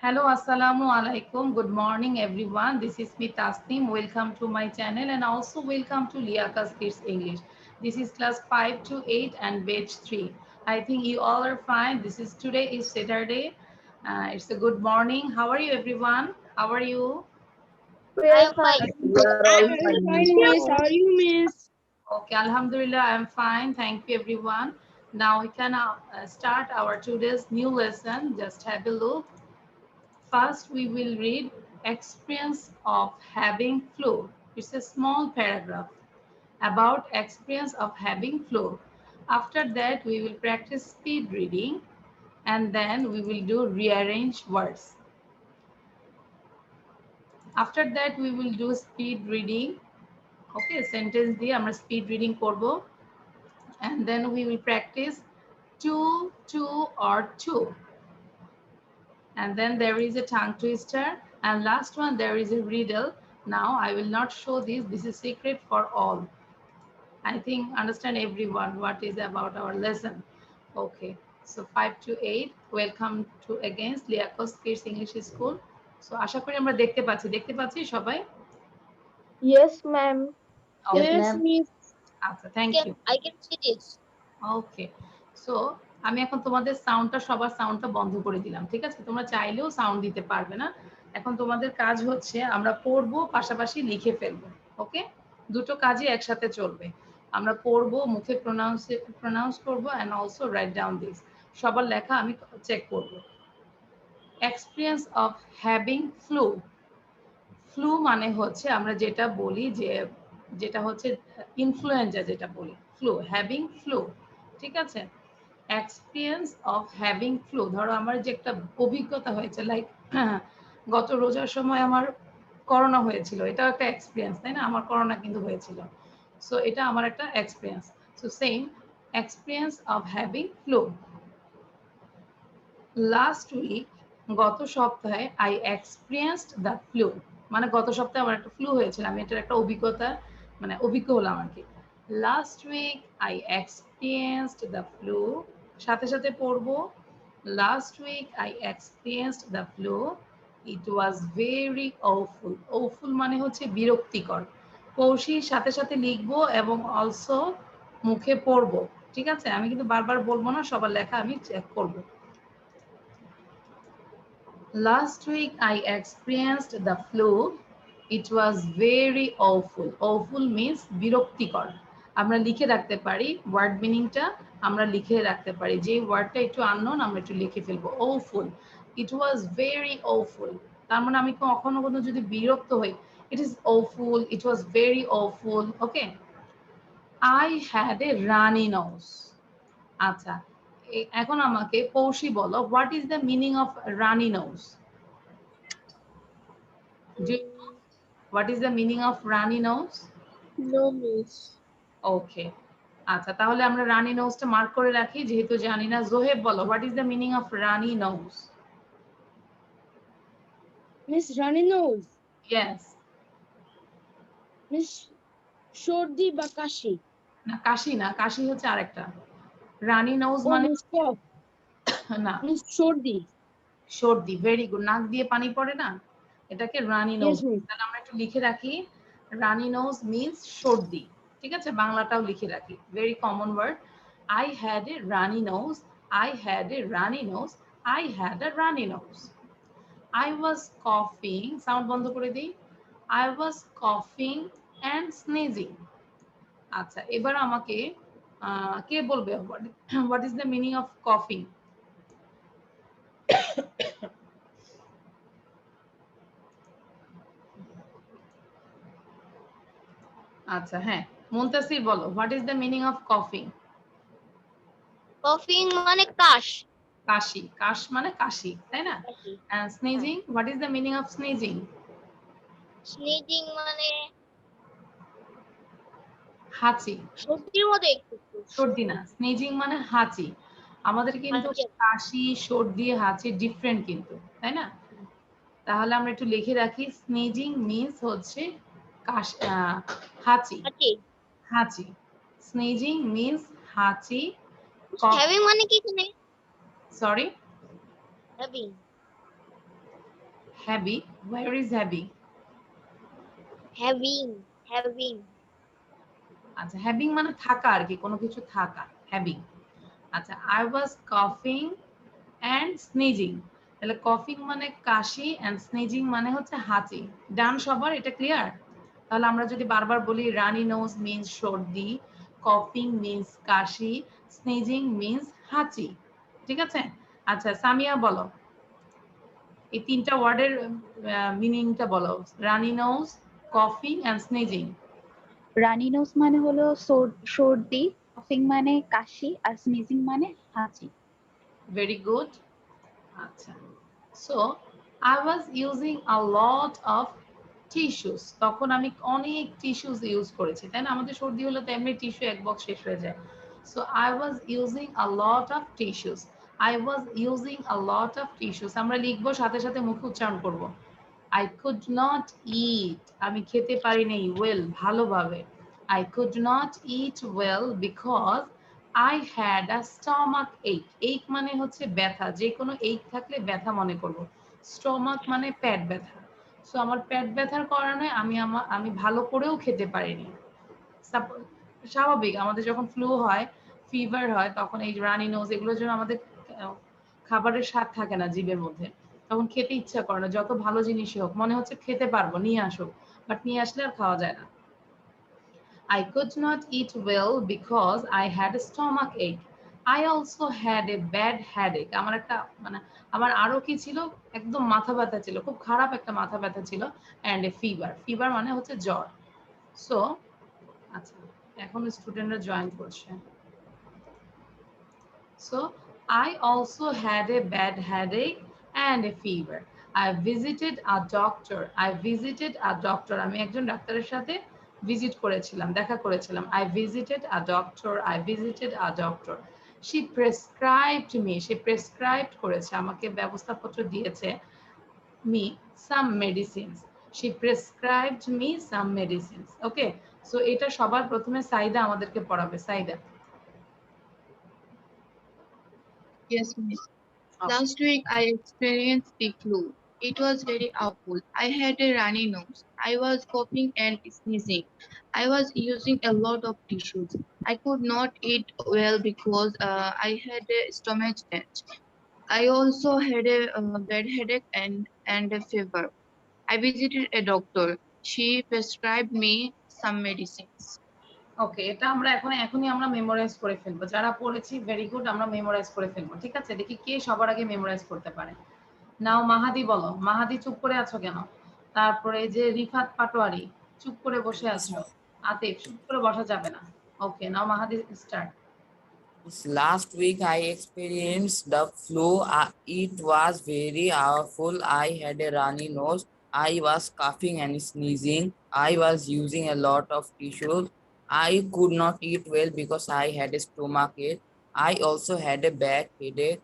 Hello, assalamu alaikum. Good morning, everyone. This is me, Tasneem. Welcome to my channel and also welcome to Liaka's Kids English. This is class 5 to 8 and batch 3. I think you all are fine. Today is Saturday. It's a good morning. How are you, everyone? How are you? We I are am fine. fine. We are all I'm fine, fine, miss. miss. How are you, miss? Okay, Alhamdulillah, I'm fine. Thank you, everyone. Now we can start our today's new lesson. Just have a look. First, we will read experience of having flu. It's a small paragraph about experience of having flu. After that, we will practice speed reading and then we will do rearrange words. After that, we will do speed reading. Okay, sentence দিয়ে আমরা speed reading করব and then we will practice two or two. And then there is a tongue twister, and last one there is a riddle. Now I will not show this is secret for all. I think understand everyone what is about our lesson. Okay, so 5 to 8, welcome to again Liakos Kids English School. So আশা করি আমরা দেখতে পাচ্ছি সবাই। Yes, ma'am. Yes, Okay, Yes, ma'am. miss. আচ্ছা, thank you. I can see this. Okay, so আমি এখন তোমাদের সবার সাউন্ডটা বন্ধ করে দিলাম, ঠিক আছে? তোমরা চাইলেও সাউন্ড দিতে পারবে না। এখন তোমাদের কাজ হচ্ছে আমরা পড়বো পাশাপাশি লিখে ফেলবো। ওকে, দুটো কাজই একসাথে চলবে। আমরা পড়বো, মুখে প্রনাউন্স করবো and also right down this. সবার লেখা আমি চেক করবো। Experience of having flu. Flu মানে হচ্ছে আমরা যেটা বলি যে যেটা হচ্ছে ইনফ্লুয়েঞ্জা, যেটা বলি ফ্লু, হ্যাভিং ফ্লু, ঠিক আছে? এক্সপিরিয়েন্স অফ হ্যাভিং ফ্লু, ধরো আমার যে একটা অভিজ্ঞতা হয়েছে, লাইক গত রোজার সময় আমার করোনা হয়েছিল, এটাও একটা এক্সপিরিয়েন্স, তাই না? আমার করোনা কিন্তু হয়েছিল, সো এটা আমার একটা experience. So same, experience of having flu. Last week, গত সপ্তাহে, আই এক্সপিরিয়েন্সড দ্য ফ্লু, মানে গত সপ্তাহে আমার একটা ফ্লু হয়েছিল, আমি এটার একটা অভিজ্ঞতা, মানে অভিজ্ঞ হলাম আর কি। Last week I experienced the flu, সাথে সাথে পড়বো। Last week I experienced the flu, it was very awful. Awful মানে হচ্ছে বিরক্তিকর। কৌশির সাথে সাথে লিখবো এবং অলসো মুখে পড়বো, ঠিক আছে? আমি কিন্তু বারবার বলবো না, সবার লেখা আমি চেক করবো। Last week I experienced the flu. It was very awful. Awful means বিরক্তিকর। আমরা লিখে রাখতে পারি ওয়ার্ড মিনিংটা, আমরা লিখে রাখতে পারি। যে ওয়ার্ডটা একটু আননোন আমরা একটু লিখে ফেলবো। awful, it was very awful। তার মানে আমি কখনো কখনো যদি বিরক্ত হই, it is awful, it was very awful। Okay, I had a runny nose। আচ্ছা, এখন আমাকে কৌশি বলো, what is the meaning of runny nose? Do you know Mm, what is the meaning of runny nose? No, miss. Okay, আচ্ছা, তাহলে আমরা রানি নোজটা mark করে রাখি, যেহেতু জানি না। জোহেব বলো, what is the meaning of runny nose? Miss Runny Nose. Yes. Miss Shordi Bakashi. না, কাশি না, কাশি হচ্ছে আরেকটা। রানি নোজ Oh, মানে Miss Cough. না, Miss Shordi. সর্দি, ভেরি গুড। নাক দিয়ে পানি পড়ে না, এটাকে রানি নোজ। Yes, miss. তাহলে আমরা একটু লিখে রাখি, রানি নোজ মিন্স সর্দি, ঠিক আছে? বাংলাটাও লিখে রাখি, very common word. I had a runny nose, I had a runny nose, I had a runny nose. I was coughing, sound বন্ধ করে দিই। I was coughing and sneezing। আচ্ছা, এবার আমাকে কে বলবে what is the meaning of coughing? আচ্ছা, হ্যাঁ, মুনতাসির বলো, what is the meaning of coughing? coughing মানে কাশ। কাশি, কাশ মানে কাশি, তাই না? কাশি। And হ্যাঁ। sneezing, what is the meaning of sneezing? Sneezing মানে হাঁচি। সর্দির মতো একটু একটু। সর্দি না, স্নিজিং মানে হাঁচি। আমাদের কিন্তু হাঁচি। কাশি, সর্দি, হাঁচি ডিফারেন্ট কিন্তু, তাই না? তাহলে আমরা একটু লিখে রাখি, স্নিজিং মিন্স হচ্ছে হাঁচি, হাঁচি। হাঁচি। স্নিজিং মিন্স হাঁচি। হ্যাভিং মানে কি এখানে? Sorry, having. Heavy, where is heavy? having আচ্ছা, হ্যাভিং মানে থাকা আর কি, কোনো কিছু থাকা, হ্যাভিং। আচ্ছা, আই ওয়াজ কফিং অ্যান্ড স্নিজিং। তাহলে কফিং মানে কাশি অ্যান্ড স্নিজিং মানে হচ্ছে হাঁচি। ডান সবার? এটা ক্লিয়ার? তাহলে আমরা যদি বারবার বলি রানি নোজ মিন্স সর্দি, কফিং মিন্স কাশি, স্নিজিং মিন্স হাঁচি। ঠিক আছে? আচ্ছা, সামিয়া বলো এই তিনটা ওয়ার্ডের মিনিংটা বলো। রানি নোজ, কফিং অ্যান্ড স্নিজিং। রানি নোজ মানে হলো সর্দি, কফিং মানে কাশি, আর স্নিজিং মানে হাঁচি। Very good. আচ্ছা, so I was using a lot of tissues. তখন আমি অনেক টিস্যুস ইউজ করেছি, তাই না? আমাদের সর্দি হলে তো এমনি টিস্যু এক বক্স শেষ হয়ে যায়। So I was using a lot of tissues. I was using a lot of tissues. আমরা লিখবো, সাথে সাথে মুখে উচ্চারণ করব। I could not eat. আমি খেতে পারি নাই well, ভালোভাবে। I could not eat well because I had a stomach ache. ache মানে হচ্ছে ব্যথা, যে কোনো ache থাকলে ব্যথা মনে করব। stomach মানে পেট ব্যথা। সো আমার পেট ব্যথার কারণে আমি ভালো করেও খেতে পারিনি। স্বাভাবিক, আমাদের যখন ফ্লু হয়, ফিভার হয়, তখন এই রানি নোজ এগুলোর জন্য আমাদের খাবারের স্বাদ থাকে না জিভের মধ্যে, তখন খেতে ইচ্ছা করে না, যত ভালো জিনিসই হোক, মনে হচ্ছে খেতে পারবো, নিয়ে আসো, বাট নিয়ে আসলে আর খাওয়া যায় না। I could not eat well because I had a stomach ache. I also had a bad headache. আমার আরো কি ছিল, একদম মাথা ব্যথা ছিল, খুব খারাপ একটা মাথা ব্যথা ছিল, and a fever. fever মানে হচ্ছে জ্বর। সো আচ্ছা, এখন স্টুডেন্টরা জয়েন করছে। So I also had a bad headache and a fever. I visited a doctor. I visited a doctor. আমি একজন ডাক্তারের সাথে ভিজিট করেছিলাম, দেখা করেছিলাম। I visited a doctor. I visited a doctor. She prescribed me. Say prescribe করেছে, আমাকে ব্যবস্থাপত্র দিয়েছে, me some medicines. She prescribed me some medicines. Okay, so এটা সবার প্রথমে সাইদা আমাদেরকে পড়াবে। Saida. Yes, miss. Last week I experienced the flu. It was very awful. I had a runny nose. I was coughing and sneezing. I was using a lot of tissues. I could not eat well because I had a stomach ache. I also had a bad headache and a fever. I visited a doctor. She prescribed me some medicines. ওকে, এটা আমরা এখনই আমরা memorise করে ফেলবো, যারা পড়েছি very good, আমরা memorise করে ফেলবো। ঠিক আছে, দেখি কে সবার আগে মেমোরাইজ করতে পারে। নাও মাহাদি বলো। মাহাদি চুপ করে আছো কেন? তারপরে যে রিফাত পাটোয়ারি চুপ করে বসে আছো। আতিফ চুপ করে বসা যাবে না। ওকে, নাও মাহাদি start. Last week I experienced the flu. It was very awful. I had a runny nose. I was coughing and sneezing. I was using a lot of tissues. I could not eat well because I had a stomach ache. I also had a bad headache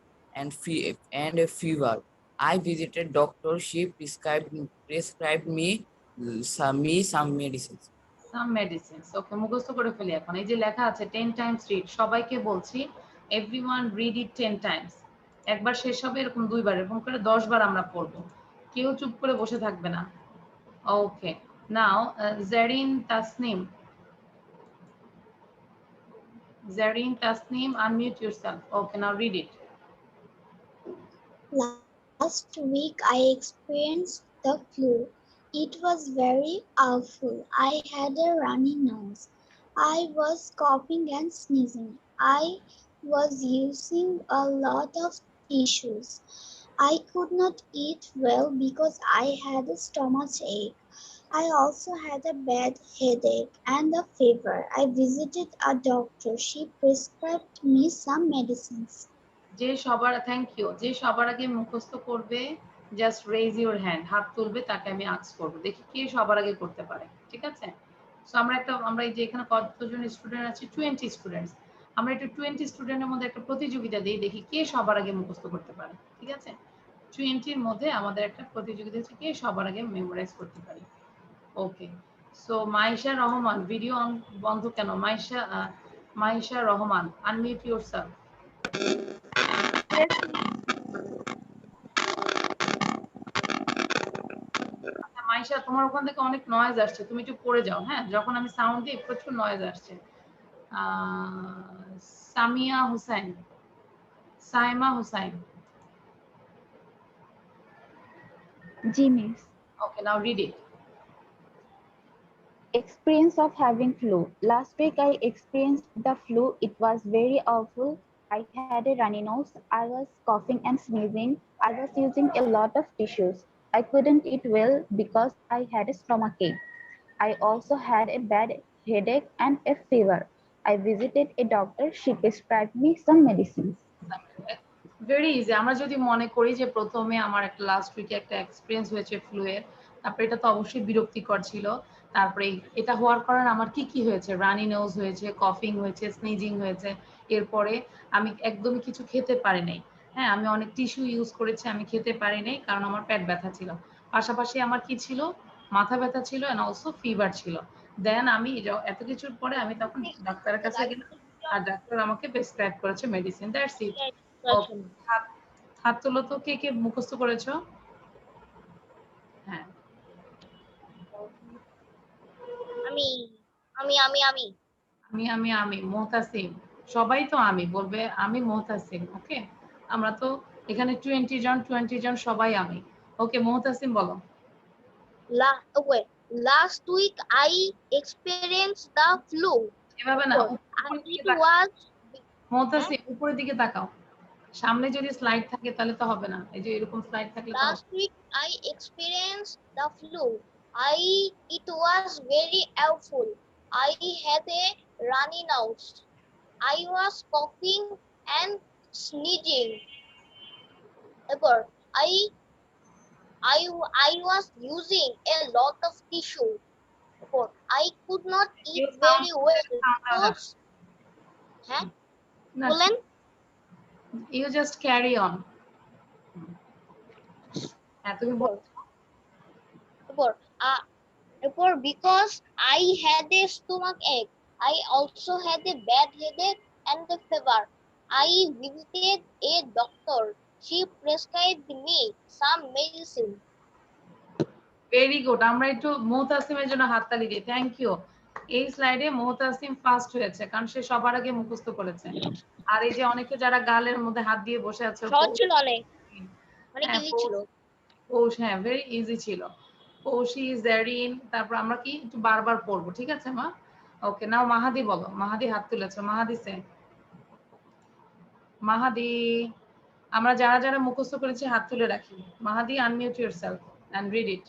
and a fever. I visited doctor. She prescribed me some medicines. Some medicines. Okay, মুখস্থ করে ফেলি এখন। এই যে লেখা আছে 10 Times read, সবাইকে বলছি এভরিওয়ান রিড ইট 10 টাইমস। একবার শেষ হবে, এরকম 2 বার, এরকম করে 10 বার আমরা পড়বো, কেউ চুপ করে বসে থাকবে না। ওকে, নাও Zarin Tasnim. Zareen Tasneem, unmute yourself. Okay, now read it. Last week I experienced the flu. It was very awful. I had a runny nose. I was coughing and sneezing. I was using a lot of tissues. I could not eat well because I had a stomach ache. I also had a bad headache and a fever. I visited a doctor. She prescribed me some medicines. যে সবার, thank you, যে সবার আগে মুখস্থ করবে just raise your hand, হাত তুলবে, তাকে আমি আস্ক করব, দেখি কে সবার আগে করতে পারে। ঠিক আছে, সো আমরা এই যে এখানে কতজন স্টুডেন্ট আছে, 20 স্টুডেন্টস, আমরা একটু 20 স্টুডেন্টের মধ্যে একটা প্রতিযোগিতা দিই, দেখি কে সবার আগে মুখস্থ করতে পারে। ঠিক আছে, 20-র মধ্যে আমাদের একটা প্রতিযোগিতা হচ্ছে কে সবার আগে মেমোরাইজ করতে পারে। Okay, so Maisha Rahman, video বন্ধ কেন? Maisha Rahman, unmute yourself. আয়শা তোমার ওখান থেকে অনেক নয়েজ আসছে, তুমি একটু পড়ে যাও। হ্যাঁ, যখন আমি সাউন্ড দিই প্রচুর নয়েজ আসছে। সামিয়া হুসাইন, সাইমা হুসাইন। জি miss. Okay, now read it. Experience of having flu. Last week I experienced the flu. It was very awful. I had a runny nose. I was coughing and sneezing. I was using a lot of tissues. I couldn't eat well because I had a stomachache. I also had a bad headache and a fever. I visited a doctor. She prescribed me some medicines. Very easy. আমরা যদি মনে করি যে প্রথমে আমার একটা last উইকে একটা এক্সপিরিয়েন্স হয়েছে ফ্লু এর, তারপরে এটা তো অবশ্যই বিরক্তিকর ছিল। তারপরে এটা হওয়ার কারণে আমার কি কি হয়েছে, রানি নোজ হয়েছে, কফিং হয়েছে, স্নিজিং হয়েছে। এরপরে আমি একদমই কিছু খেতে পারি নাই। হ্যাঁ, আমি অনেক টিস্যু ইউজ করেছি, আমি খেতে পারি নাই কারণ আমার পেট ব্যথা ছিল। পাশাপাশি আমার কি ছিল, মাথা ব্যথা ছিল এন্ড অলসো ফিভার ছিল। দেন আমি এত কিছুর পরে আমি তখন ডাক্তারের কাছে গেলাম, আর ডাক্তার আমাকে প্রেসক্রাইব করেছে মেডিসিন। That's it. হাত হাত তোলো তো, কে কে মুখস্থ করেছো? হ্যাঁ, আমি আমি আমি আমি আমি মুহতাসিম। সবাই তো আমি বলবে, আমি মুহতাসিম। ওকে, আমরা তো এখানে 20 জন সবাই আমি। ওকে, মুহতাসিম বলো। Last week I experienced the flu. এভাবে না, And উপরের দিকে it তাকাও। was মুহতাসিম উপরের দিকে তাকাও। সামনে যদি স্লাইড থাকে তাহলে তো হবে না, এই যে এরকম স্লাইড থাকলে তো হবে। last week I experienced the flu. It was very awful. I had a runny nose. I was coughing and sneezing. Therefore, I was using a lot of tissue. Therefore, I could not eat very well because হ্যাঁ বলেন you just carry on. হ্যাঁ, তুমি বলো। Therefore, because I had a stomach ache, I also had a bad headache and a fever. I visited a doctor. She prescribed me some medicine. Very good. আমরা একটু মুহতাসিমের জন্য হাততালি দিই। Thank you. এই স্লাইডে মুহতাসিম ফার্স্ট হয়েছে কারণ সে সবার আগে মুখস্থ করেছে। আর এই যে অনেকে যারা গালের মধ্যে হাত দিয়ে বসে আছে, সহজ ছিল অনেক হ্যাঁ, ইজি ছিল। হ্যাঁ, ভেরি ইজি ছিল। পৌশি, জেরিন, তারপর আমরা কি একটু বারবার পড়বো, ঠিক আছে মা? ওকে, নাও মাহাদি বলো। মাহাদি হাত তুলেছে। মাহাদি সে মাহাদি, আমরা যারা যারা মুখস্থ করেছি হাত তুলে রাখি। Mahadi, unmute yourself and read it.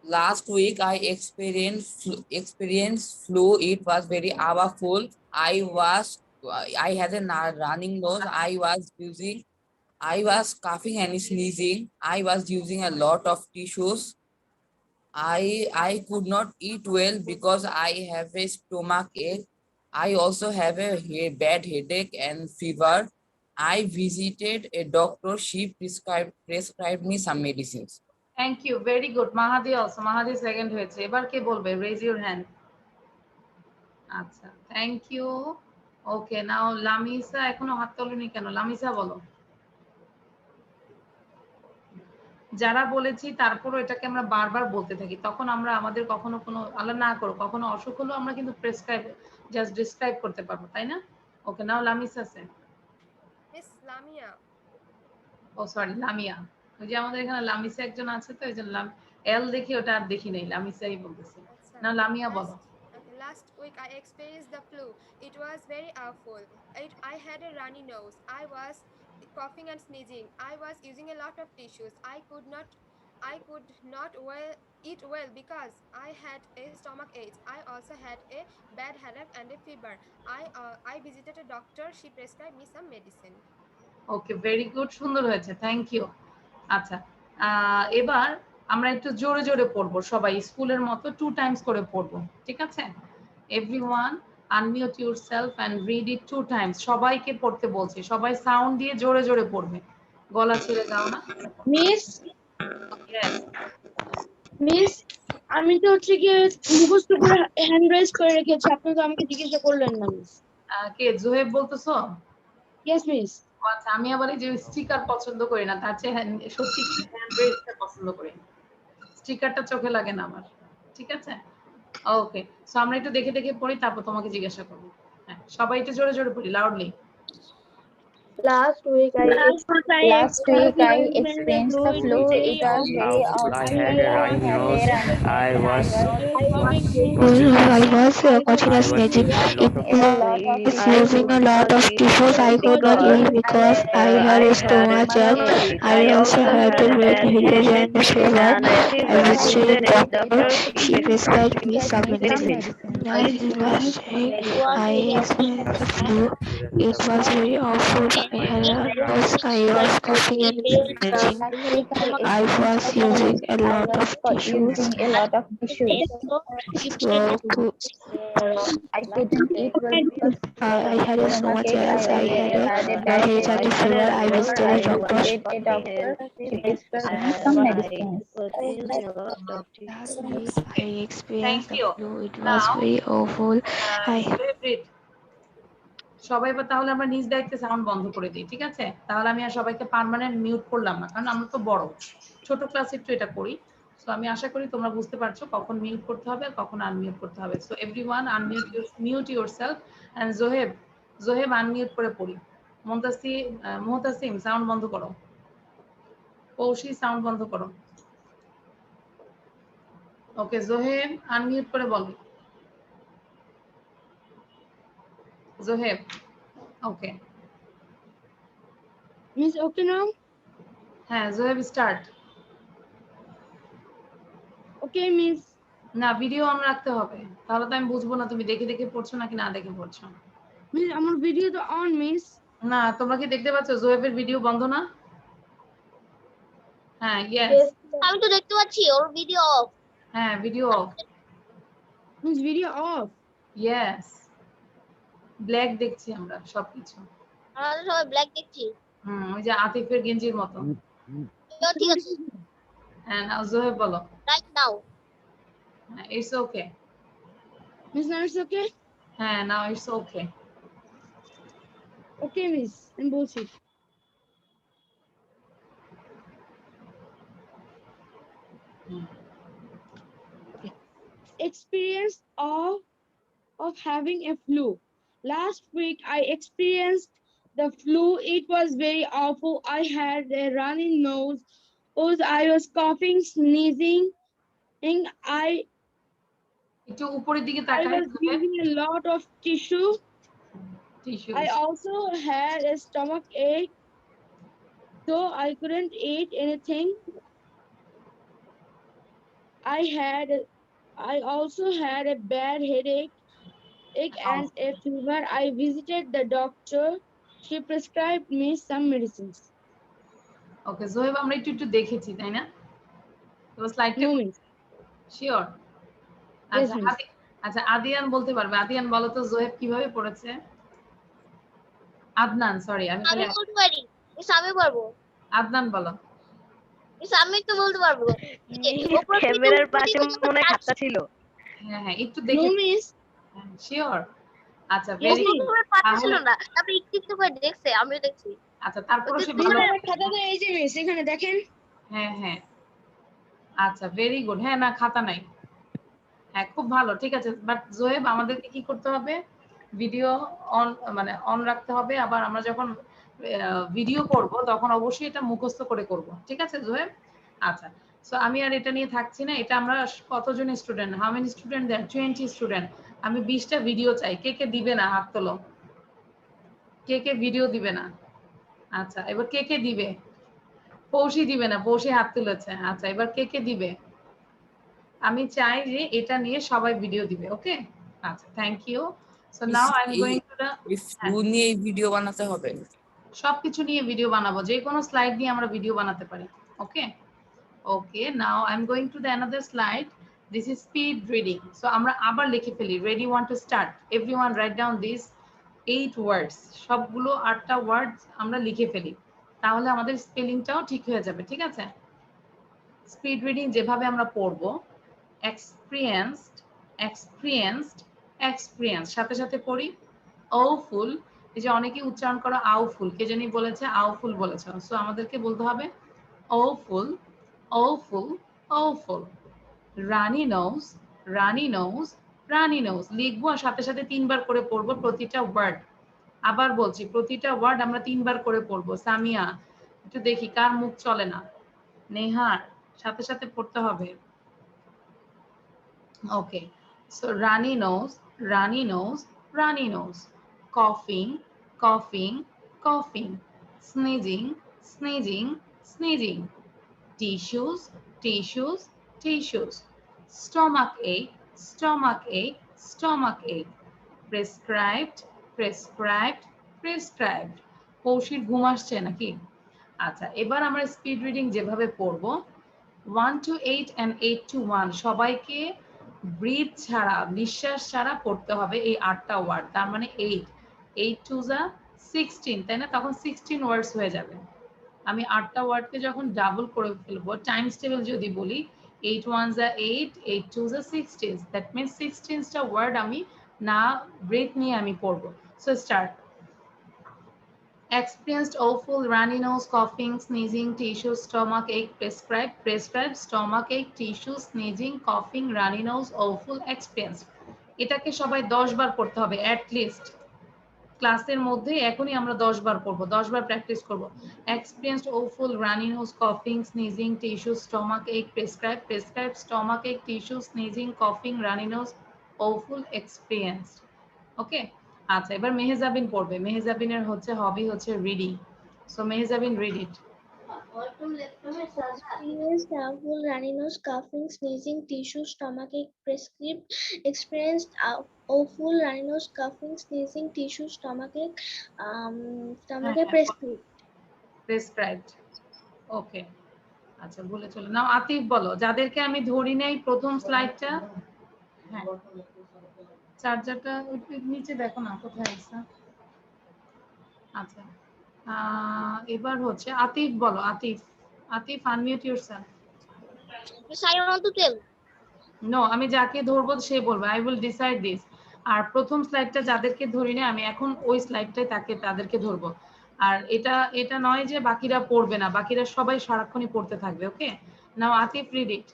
Last week I experienced flu. It was very awful. I had a running nose. I was coughing and sneezing. I was using a lot of tissues. I could not eat well because I have a stomach ache. I also have a bad headache and fever. I visited a doctor. She prescribed me some medicines. Thank you, very good. Mahadi also, Mahadi second হয়েছে। এবার কে বলবে? Raise your hand. আচ্ছা, thank you. Okay, now Lamisa এখনো হাত তোলেনি কেন? লামিসা বলো। যারা বলেছি তারপরও এটাকে আমরা বারবার বলতে থাকি, তখন আমরা আমাদের কখনো কোনো, আল্লাহ না করো, কখনো অসুখ হলেও আমরা কিন্তু প্রেসক্রাইব জাস্ট ডিসক্রাইব করতে পারবো, তাই না? ওকে, নাও লামিসা সে। মিস লামিয়া। ও সরি, লামিয়া। ওই যে আমাদের এখানে লামিসা একজন আছে, তো এই জন্য এল দেখি, ওটা আর দেখি নাই, লামিসাই বলতেছি। না, লামিয়া বলো। Last week I experienced the flu. It was very awful. I had a runny nose. I was coughing and sneezing. I was using a lot of tissues. I could not eat well because I had a stomach ache. I also had a bad headache and a fever. I visited a doctor. She prescribed me some medicine. Okay, very good, সুন্দর হয়েছে, thank you. আচ্ছা, এবার আমরা একটু জোরে জোরে পড়বো, সবাই স্কুলের মতো 2 টাইমস করে পড়বো, ঠিক আছে? Everyone unmute yourself and read it 2 times. সবাইকে পড়তে বলছি, সবাই সাউন্ড দিয়ে জোরে জোরে পড়বে, গলা ছেড়ে যাও না। মিস ইয়েস, মিস আমি তো হচ্ছে কি মুখস্থ করে হ্যান্ড রাইজ করে রেখেছি, আপনি তো আমাকে জিজ্ঞাসা করলেন না মিস। কে জোহেব বলতেছো? Yes miss. আচ্ছা, আমি আবার এই যে স্টিকার পছন্দ করি না, তার চেয়ে সত্যি হ্যান্ড রেজটা পছন্দ করি। স্টিকারটা চোখে লাগে না আমার, ঠিক আছে? ওকে, সো আমরা একটু দেখে দেখে পড়ি, তারপর তোমাকে জিজ্ঞাসা করবো। হ্যাঁ, সবাই একটু জোরে জোরে পড়ি, loudly. Last week I experienced the flu. It was very awful. I had a runny nose. I was coughing and sneezing. lot of Using a lot of tissues I could not use because I had a stomach ache. I also had a red headache and fever. I visited a doctor. She prescribed me some medicine. I experienced the flu. It was very awful. I had a nose. I was coughing and sneezing. I was using a lot of tissues. I couldn't eat well because I had a stomach ache. I had a headache and fever. I visited a doctor. she prescribed me some medicines. Last week I experienced Thank the you. flu. It was Now, very awful. I favorite. সবাই এবার তাহলে আমরা নিজ দায়িত্বে sound বন্ধ করে দিই, ঠিক আছে? তাহলে আমি আর সবাইকে পার্মানেন্ট মিউট করলাম না, কারণ আমরা তো বড়, ছোট ক্লাসে একটু এটা করি। সো আমি আশা করি তোমরা বুঝতে পারছো কখন মিউট করতে হবে আর কখন আনমিউট করতে হবে। So everyone mute yourself and Zoheb unmute করে পড়ি। মুহতাসিম সাউন্ড বন্ধ করো। কৌশি সাউন্ড বন্ধ করো। ওকে, জোহেব আনমিউট করে বলো। জোহেব, ওকে। Miss, okay now? হ্যাঁ, জোহেব স্টার্ট। Okay, Miss. না, ভিডিও অন রাখতে হবে, তাহলে তো আমি বুঝবো না তুমি দেখে দেখে পড়ছো নাকি না দেখে পড়ছো। Miss, আমার ভিডিও তো অন, মিস। না, তোমরা কি দেখতে পাচ্ছ জোহেবের ভিডিও বন্ধ না? হ্যাঁ, ইয়েস। আমি তো দেখতে পাচ্ছি ওর ভিডিও অফ। হ্যাঁ, video of. Miss, video of. Yes, black দেখছি আমরা সবকিছু। আমরা তো সবাই ব্ল্যাক দেখছি। ওই যে আতিফের গেঞ্জির মতো। ঠিক আছে, হ্যাঁ, নাও জোহেব বলো। Right now. It's okay. Miss, now it's okay? হ্যাঁ, now it's okay. Okay, miss. আমি বলছি। Experience of having a flu. Last week I experienced the flu. It was very awful. I had a runny nose. I was coughing, sneezing, and একটু উপরের দিকে I তাকাই। was using a lot of tissue. Tissue. I also had a stomach ache, so I couldn't eat anything. I also had a bad headache and a fever. I visited the doctor. She prescribed me some medicines. ওকে, জোহেব আমরা একটু একটু দেখেছি, তাই না? তো স্লাইডটা No, miss. Sure? Yes, আচ্ছা, miss. আচ্ছা, আদিয়ান বলতে পারবে। আদিয়ান বলো তো জোহেব কিভাবে পড়েছে? আদনান, সরি, আমি আমি বলতে পারি, মিস আমি পারবো। আদনান বলো। মিস আমি তো বলতে পারবো। ক্যামেরার পাশে মনে হয় খাতা ছিল। হ্যাঁ, হ্যাঁ, একটু No, দেখে miss. শিওর? আচ্ছা, Yes, ভেরি প্রথমে পাতা ছিল না, তারপরে একটু একটু করে দেখছে, আমিও দেখছি। আচ্ছা, তারপরে সে Miss, ভালো। আমার খাতা তো এই যে miss, এখানে দেখেন। হ্যাঁ, হ্যাঁ, আচ্ছা, ভেরি গুড। হ্যাঁ, না খাতা নাই। হ্যাঁ, খুব ভালো, ঠিক আছে। বাট জোহেব আমাদেরকে কি করতে হবে? ভিডিও অন, মানে অন রাখতে হবে। আবার আমরা যখন ভিডিও করব তখন অবশ্যই এটা মুখস্থ করে করব, ঠিক আছে জোহেব? আচ্ছা, সো আমি আর এটা নিয়ে থাকছি না। এটা আমরা কতজন student, how many student then? 20 student. আমি 20টা ভিডিও চাই। কে কে দিবে না হাত তোলো। কে কে ভিডিও দিবে না? আচ্ছা, এবার কে কে দিবে? পৌষি দিবে না, পৌষি হাত তুলেছে। আচ্ছা, এবার কে কে দিবে? আমি চাই যে এটা নিয়ে সবাই ভিডিও দিবে, ওকে? আচ্ছা, thank you. So now I am going to the flu নিয়ে ভিডিও বানাতে হবে। সবকিছু নিয়ে ভিডিও বানাবো, যে কোনো স্লাইড নিয়ে আমরা ভিডিও বানাতে পারি, okay? Okay, now I am going to the another slide. This is speed reading. So আমরা আবার লিখে ফেলি। Ready, one two start. Everyone write down this 8 words. সবগুলো 8টা ওয়ার্ডস আমরা লিখে ফেলি, তাহলে আমাদের স্পেলিংটাও ঠিক হয়ে যাবে, ঠিক আছে? স্পিড রিডিং যেভাবে আমরা পড়বো, experienced, experienced, experience, সাথে সাথে পড়ি। awful, এই যে অনেকে উচ্চারণ করো আউফুল, কে জানি বলেছে আউফুল বলেছে। সো আমাদেরকে বলতে হবে awful, awful, awful. Runny nose, runny nose, runny nose. লিখবো আর সাথে সাথে 3 বার করে পড়বো প্রতিটা ওয়ার্ড। আবার বলছি প্রতিটা ওয়ার্ড আমরা 3 বার করে পড়বো। সামিয়া একটু দেখি কার মুখ চলে না। নেহার সাথে সাথে পড়তে হবে। Okay, so runny nose, runny nose, runny nose. Coughing, coughing, coughing. Sneezing, sneezing, sneezing. Tissues, tissues, tissues. Stomach ache, stomach ache, stomach ache. Prescribed, prescribed, prescribed. Kaushik ঘুম আসছে নাকি? আচ্ছা, এবার আমরা স্পিড রিডিং যেভাবে পড়বো 1 to 8 and 8 to 1 সবাইকে breathe ছাড়া নিঃশ্বাস ছাড়া পড়তে হবে এই 8টা ওয়ার্ড। তার মানে 8 8 to 16, তাই না? তখন 16 ওয়ার্ডস হয়ে যাবে। আমি 8টা ওয়ার্ডকে যখন ডাবল করে ফেলবো টাইমস টেবিল যদি বলি 8 1s are 8 8 2s are 16, that means 16টা ওয়ার্ড আমি না ব্রেক নিয়ে আমি পড়বো। So start. Experienced awful runny nose, coughing, sneezing, tissue, stomach ache, prescribed, prescribed, stomach ache, tissue, sneezing, coughing, runny nose, awful, experienced. এটাকে সবাই 10 বার পড়তে হবে at least। ক্লাসের মধ্যে এখনই আমরা 10 বার পড়বো, 10 বার প্র্যাকটিস করব। Experienced awful runny nose, coughing, sneezing, tissue, stomach ache, prescribed, prescribed, stomach ache, tissue, sneezing, coughing, runny nose, awful, experienced. Okay, আচ্ছা এবার মেহজাবিন পড়বে। মেহজাবিনের হচ্ছে হবি হচ্ছে reading. So Mehjabin read it. Experienced awful runny nose, coughing, sneezing, tissue, stomachache, prescribed. Experienced awful runny nose, coughing, sneezing, tissue, stomachache, stomachache, prescribed. Prescribed. Okay, আচ্ছা বলে চলো। নাও আতিফ বলো, যাদেরকে আমি ধরি নাই প্রথম স্লাইডটা। হ্যাঁ, চার্জারটা নিচে দেখো না কোথায় আছে। আচ্ছা, এবার হচ্ছে আতিফ বলো। Atif, Atif unmute yourself. Yes, I want to tell. No, আমি যাকে ধরবো সে বলবে। I will decide this. আর প্রথম স্লাইডটা যাদেরকে ধরি না আমি এখন ওই স্লাইডটাই তাদেরকে ধরবো। আর এটা নয় যে বাকিরা পড়বে না, বাকিরা সবাই সারাক্ষণই পড়তে থাকবে। Okay, now Atif read it.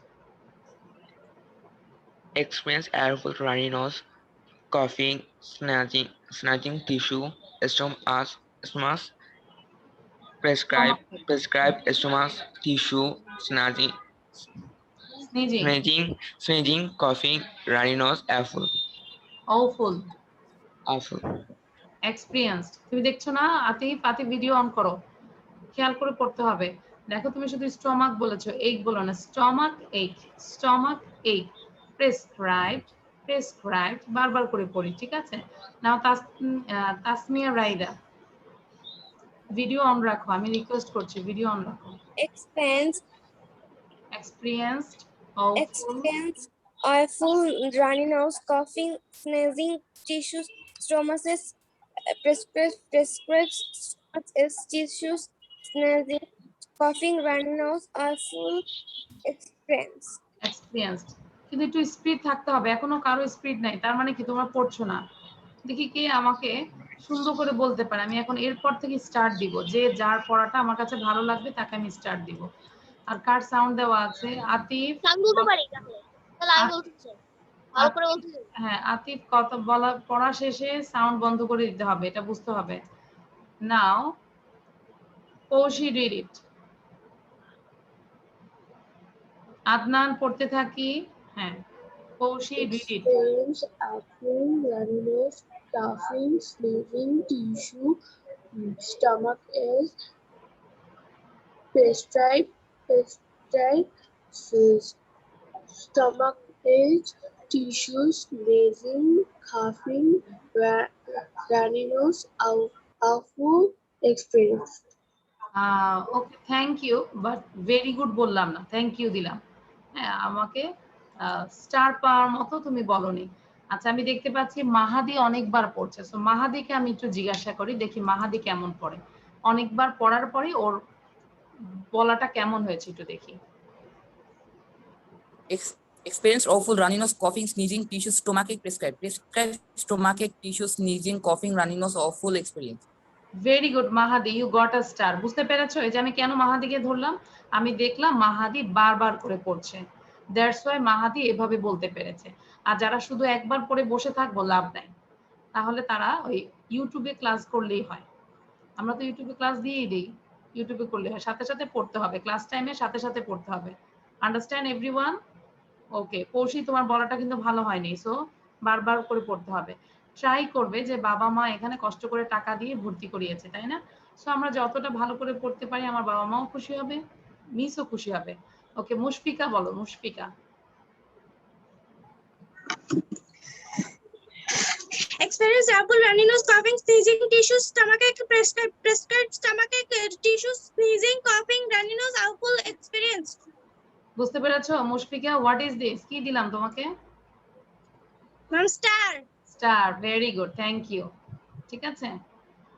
Experienced awful runny nose, coughing, snatching tissue, stomach, prescribed stomach, tissue, sneezing, coughing, runny nose, awful. Experienced. তুমি দেখছো না আতিফ? আতিফ ভিডিও অন করো, খেয়াল করে পড়তে হবে। দেখো তুমি শুধু স্টমাক বলেছো, এক বলো না। স্টমাক এক, স্টমাক এক। প্রেসক্রাইবড বারবার করে পড়ি, ঠিক আছে? নাও তাসমিয়া রাইদা, ভিডিও অন রাখো, আমি রিকোয়েস্ট করছি ভিডিও অন রাখো। Experienced awful runny nose, coughing, sneezing, tissues, stomachache, prescribed tissues, sneezing, coughing, runny nose, awful, experienced। কিন্তু একটু স্পিড থাকতে হবে, এখনো কারো স্পিড নাই, তার মানে কি তোমরা পড়ছো না? দেখি কে আমাকে সুন্দর করে বলতে পারে। আমি এখন এরপর থেকে স্টার্ট দিব, যে যার পড়াটা আমার কাছে ভালো লাগবে তাকে আমি স্টার্ট দিব। আর কার সাউন্ড দেওয়া আছে? আতিফ, আমি বলতে পারি তাহলে আমি বলতেছি ভালো করে বলতেছি। হ্যাঁ, আতিফ কত বলা পড়া শেষে সাউন্ড বন্ধ করে দিতে হবে, এটা বুঝতে হবে। নাও কৌশি রিড ইট। আদনান পড়তে থাকি। হ্যাঁ, Koushi read it. Coughing, runny nose, coughing, sneezing, tissue, stomach ache, prescribed, stomach ache, tissues, sneezing, coughing, runny nose, awful, experienced. Okay, thank you, but very good বললাম না, থ্যাংক ইউ দিলাম। হ্যাঁ, আমাকে স্টার পাওয়ার মতো তুমি বলনি। আচ্ছা, আমি দেখতে পাচ্ছি মাহাদি অনেকবার পড়ছে। সো মাহাদিকে আমি একটু জিজ্ঞাসা করি, দেখি মাহাদি কেমন পড়ে। অনেকবার পড়ার পরে ওর বলাটা কেমন হয়েছে একটু দেখি। Experienced awful runny nose, coughing, sneezing, tissue, stomachache, prescribed, stomachache, tissue, sneezing, coughing, runny nose, awful experience. Very good Mahadi, you got a star. বুঝতে পেরেছো এই যে আমি কেন মাহাদিকে ধরলাম? আমি দেখলাম মাহাদি বারবার করে পড়ছে, দ্যাটস ওয়াই মাহাদি এভাবে বলতে পেরেছে। আর যারা শুধু একবার পড়ে বসে থাকবো লাভ নাই, তাহলে তারা ওই ইউটিউবে ক্লাস করলেই হয়। আমরা তো ইউটিউবে ক্লাস দিয়েই দিই, ইউটিউবে করলে হয়, সাথে সাথে পড়তে হবে, ক্লাস টাইমে সাথে সাথে পড়তে হবে। Understand everyone? ওকে পৌশি, তোমার বলাটা কিন্তু ভালো হয়নি, সো বারবার করে পড়তে হবে। ট্রাই করবে যে বাবা মা এখানে কষ্ট করে টাকা দিয়ে ভর্তি করিয়েছে, তাই না? সো আমরা যতটা ভালো করে পড়তে পারি আমার বাবা মাও খুশি হবে, মিসও খুশি হবে। ওকে মুশফিকা বলো, Mushfika. Experience awful runny nose, coughing, sneezing, tissues, stomachache, prescribed stomachache, tissues, sneezing, coughing, runny nose, awful experience. বুঝতে পেরেছো মুশফিকা? What is this? কি দিলাম তোমাকে? Ma'am, star. Star, very good, thank you. ঠিক আছে,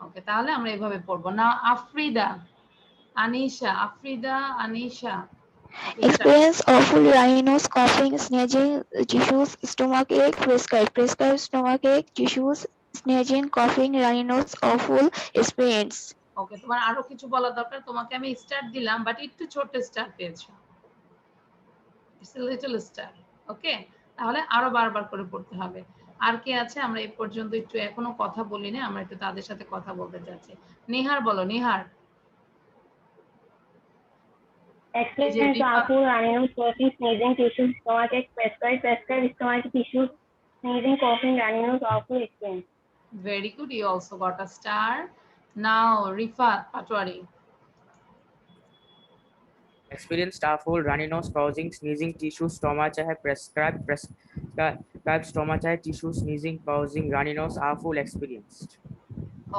ওকে তাহলে আমরা এইভাবে পড়বো না। Afrida, Anisha, Afrida, Anisha. Experience awful runny nose, coughing, sneezing, tissues, stomachache, prescribed stomachache, tissues, sneezing, coughing, runny nose, awful experience. ওকে তোমার আরো কিছু বলা দরকার, তোমাকে আমি স্টার দিলাম বাট একটু ছোট স্টার পেয়েছো, ইটস আ লিটল স্টার। ওকে তাহলে আরো বারবার করে পড়তে হবে। আর কে আছে? আমরা এই পর্যন্ত একটু এখনো কথা বলি না, আমরা একটু তাদের সাথে কথা বলতে যাচ্ছি। নিহার বলো, Nihar. Experience awful runny nose, coughing, sneezing, tissues, stomachache, prescribed stomachache, tissues, sneezing, coughing, runny nose, awful experience. Very good, you also got a star. Now Rifat Patwari. Experienced awful runny nose, causing sneezing, tissues, stomachache, prescribed stomachache, tissues, sneezing, causing runny nose, awful experienced.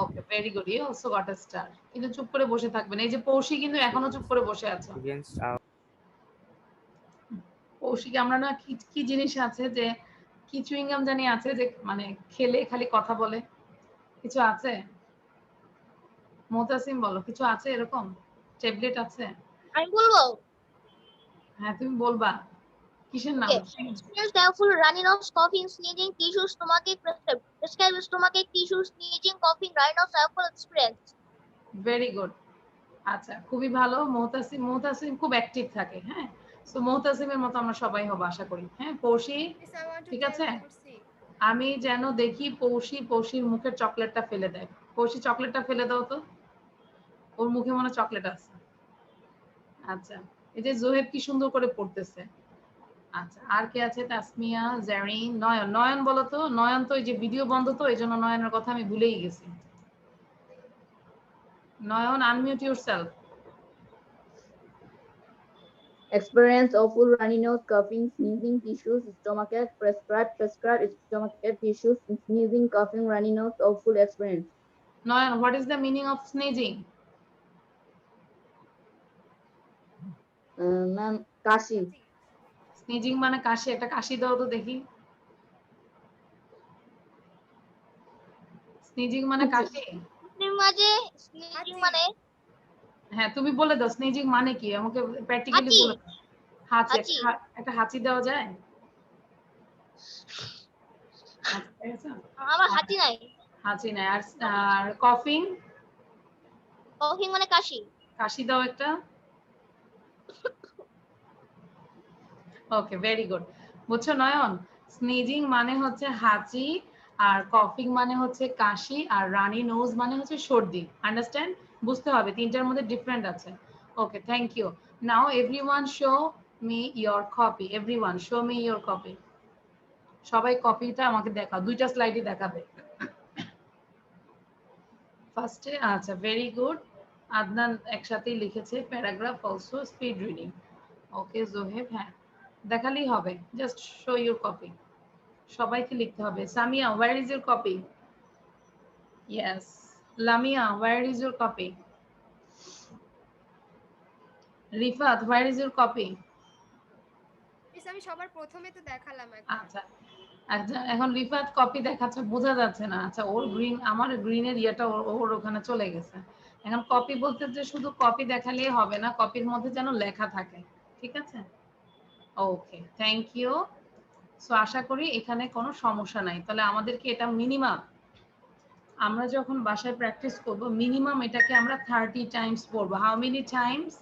Okay, very good, you also got a star. কিন্তু চুপ করে বসে থাকবেন, এই যে পৌশি কিন্তু এখনো চুপ করে বসে আছে। পৌশিকে আমরা না কি জিনিস আছে যে কি চুইংগাম জানি আছে যে মানে খেলে খালি কথা বলে, কিছু আছে? মুতাসিম বলো, কিছু আছে এরকম? ট্যাবলেট আছে? আমি বলবো? হ্যাঁ তুমি বলবা, কিসের নাম? Experience awful runny nose, coughing, sneezing, tissues, stomachache, prescribed stomachache, tissues, sneezing, coughing, runny nose, awful experience. Very good, আচ্ছা খুবই ভালো। মুতাসিম খুব অ্যাক্টিভ থাকে, হ্যাঁ সো মুতাসিমের মতো আমরা সবাই হব আশা করি। হ্যাঁ পৌশি ঠিক আছে, আমি যেন দেখি পৌশির মুখের চকলেটটা ফেলে দেয়। পৌশি চকলেটটা ফেলে দাও তো, ওর মুখে মনে চকলেট আছে। আচ্ছা এই যে জোহেব কি সুন্দর করে পড়তেছে। আচ্ছা আর কে আছে? তাসমিয়া, জারিন, নয়ন। নয়ন বলো তো, নয়ন তো এই যে ভিডিও বন্ধ তো এই জন্য নয়নের কথা আমি ভুলেই গেছি। Nayan unmute yourself. Experience awful runny nose, coughing, sneezing, tissues, stomachache, prescribed stomachache, tissues, sneezing, coughing, runny nose, awful experience. Noyan, what is the meaning of sneezing? Ma'am, Kashi. Sneezing মানে কাশি, একটা কাশি দাও তো দেখি। স্নিজিং মানে কাশি? স্নিজিং মানে হ্যাঁ তুমি বলে দাও স্নিজিং মানে কি, আমাকে প্র্যাকটিক্যালি বলে দাও। হাঁচি, একটা হাঁচি দেওয়া যায়? আমার হাঁচি নাই। হাঁচি নাই। আর কফিং? কফিং মানে কাশি। কাশি দাও একটা। Okay very good. বুঝছো নয়ন, স্নিজিং মানে হচ্ছে হাঁচি, আর কফিং মানে হচ্ছে কাশি, আর রানি নোজ মানে হচ্ছে সর্দি। আন্ডারস্ট্যান্ড? বুঝতে হবে তিনটার মধ্যে ডিফারেন্ট আছে। Okay thank you. Now everyone show me your copy. Everyone show me your copy. সবাই কপিটা আমাকে দেখাও, দুইটা স্লাইডই দেখাবে। ফার্স্টে আচ্ছা ভেরি গুড, আদনান একসাথেই লিখেছে প্যারাগ্রাফ অলসো স্পিড রিডিং। ওকে জোহেব, হ্যাঁ দেখালেই হবে, জাস্ট শো ইউর কপি। সবাইকে লিখতে হবে। Samia, where is your copy? Yes. Lamia, where is your copy? Rifat, where is your copy? আমি সবার প্রথমে তো দেখালাম। আচ্ছা আচ্ছা এখন রিফাত কপি দেখাচ্ছে, বোঝা যাচ্ছে না। আচ্ছা ওর গ্রিন, আমার গ্রিনের ইয়েটা ওর ওখানে চলে গেছে। এখন কপি বলতে যে শুধু কপি দেখালেই হবে না, কপির মধ্যে যেন লেখা থাকে, ঠিক আছে? Okay thank you. সো আশা করি এখানে কোনো সমস্যা নাই। তাহলে আমাদেরকে এটা মিনিমাম আমরা যখন বাসায় প্র্যাকটিস করব মিনিমাম এটাকে আমরা 30 টাইমস পড়বো। How many Times?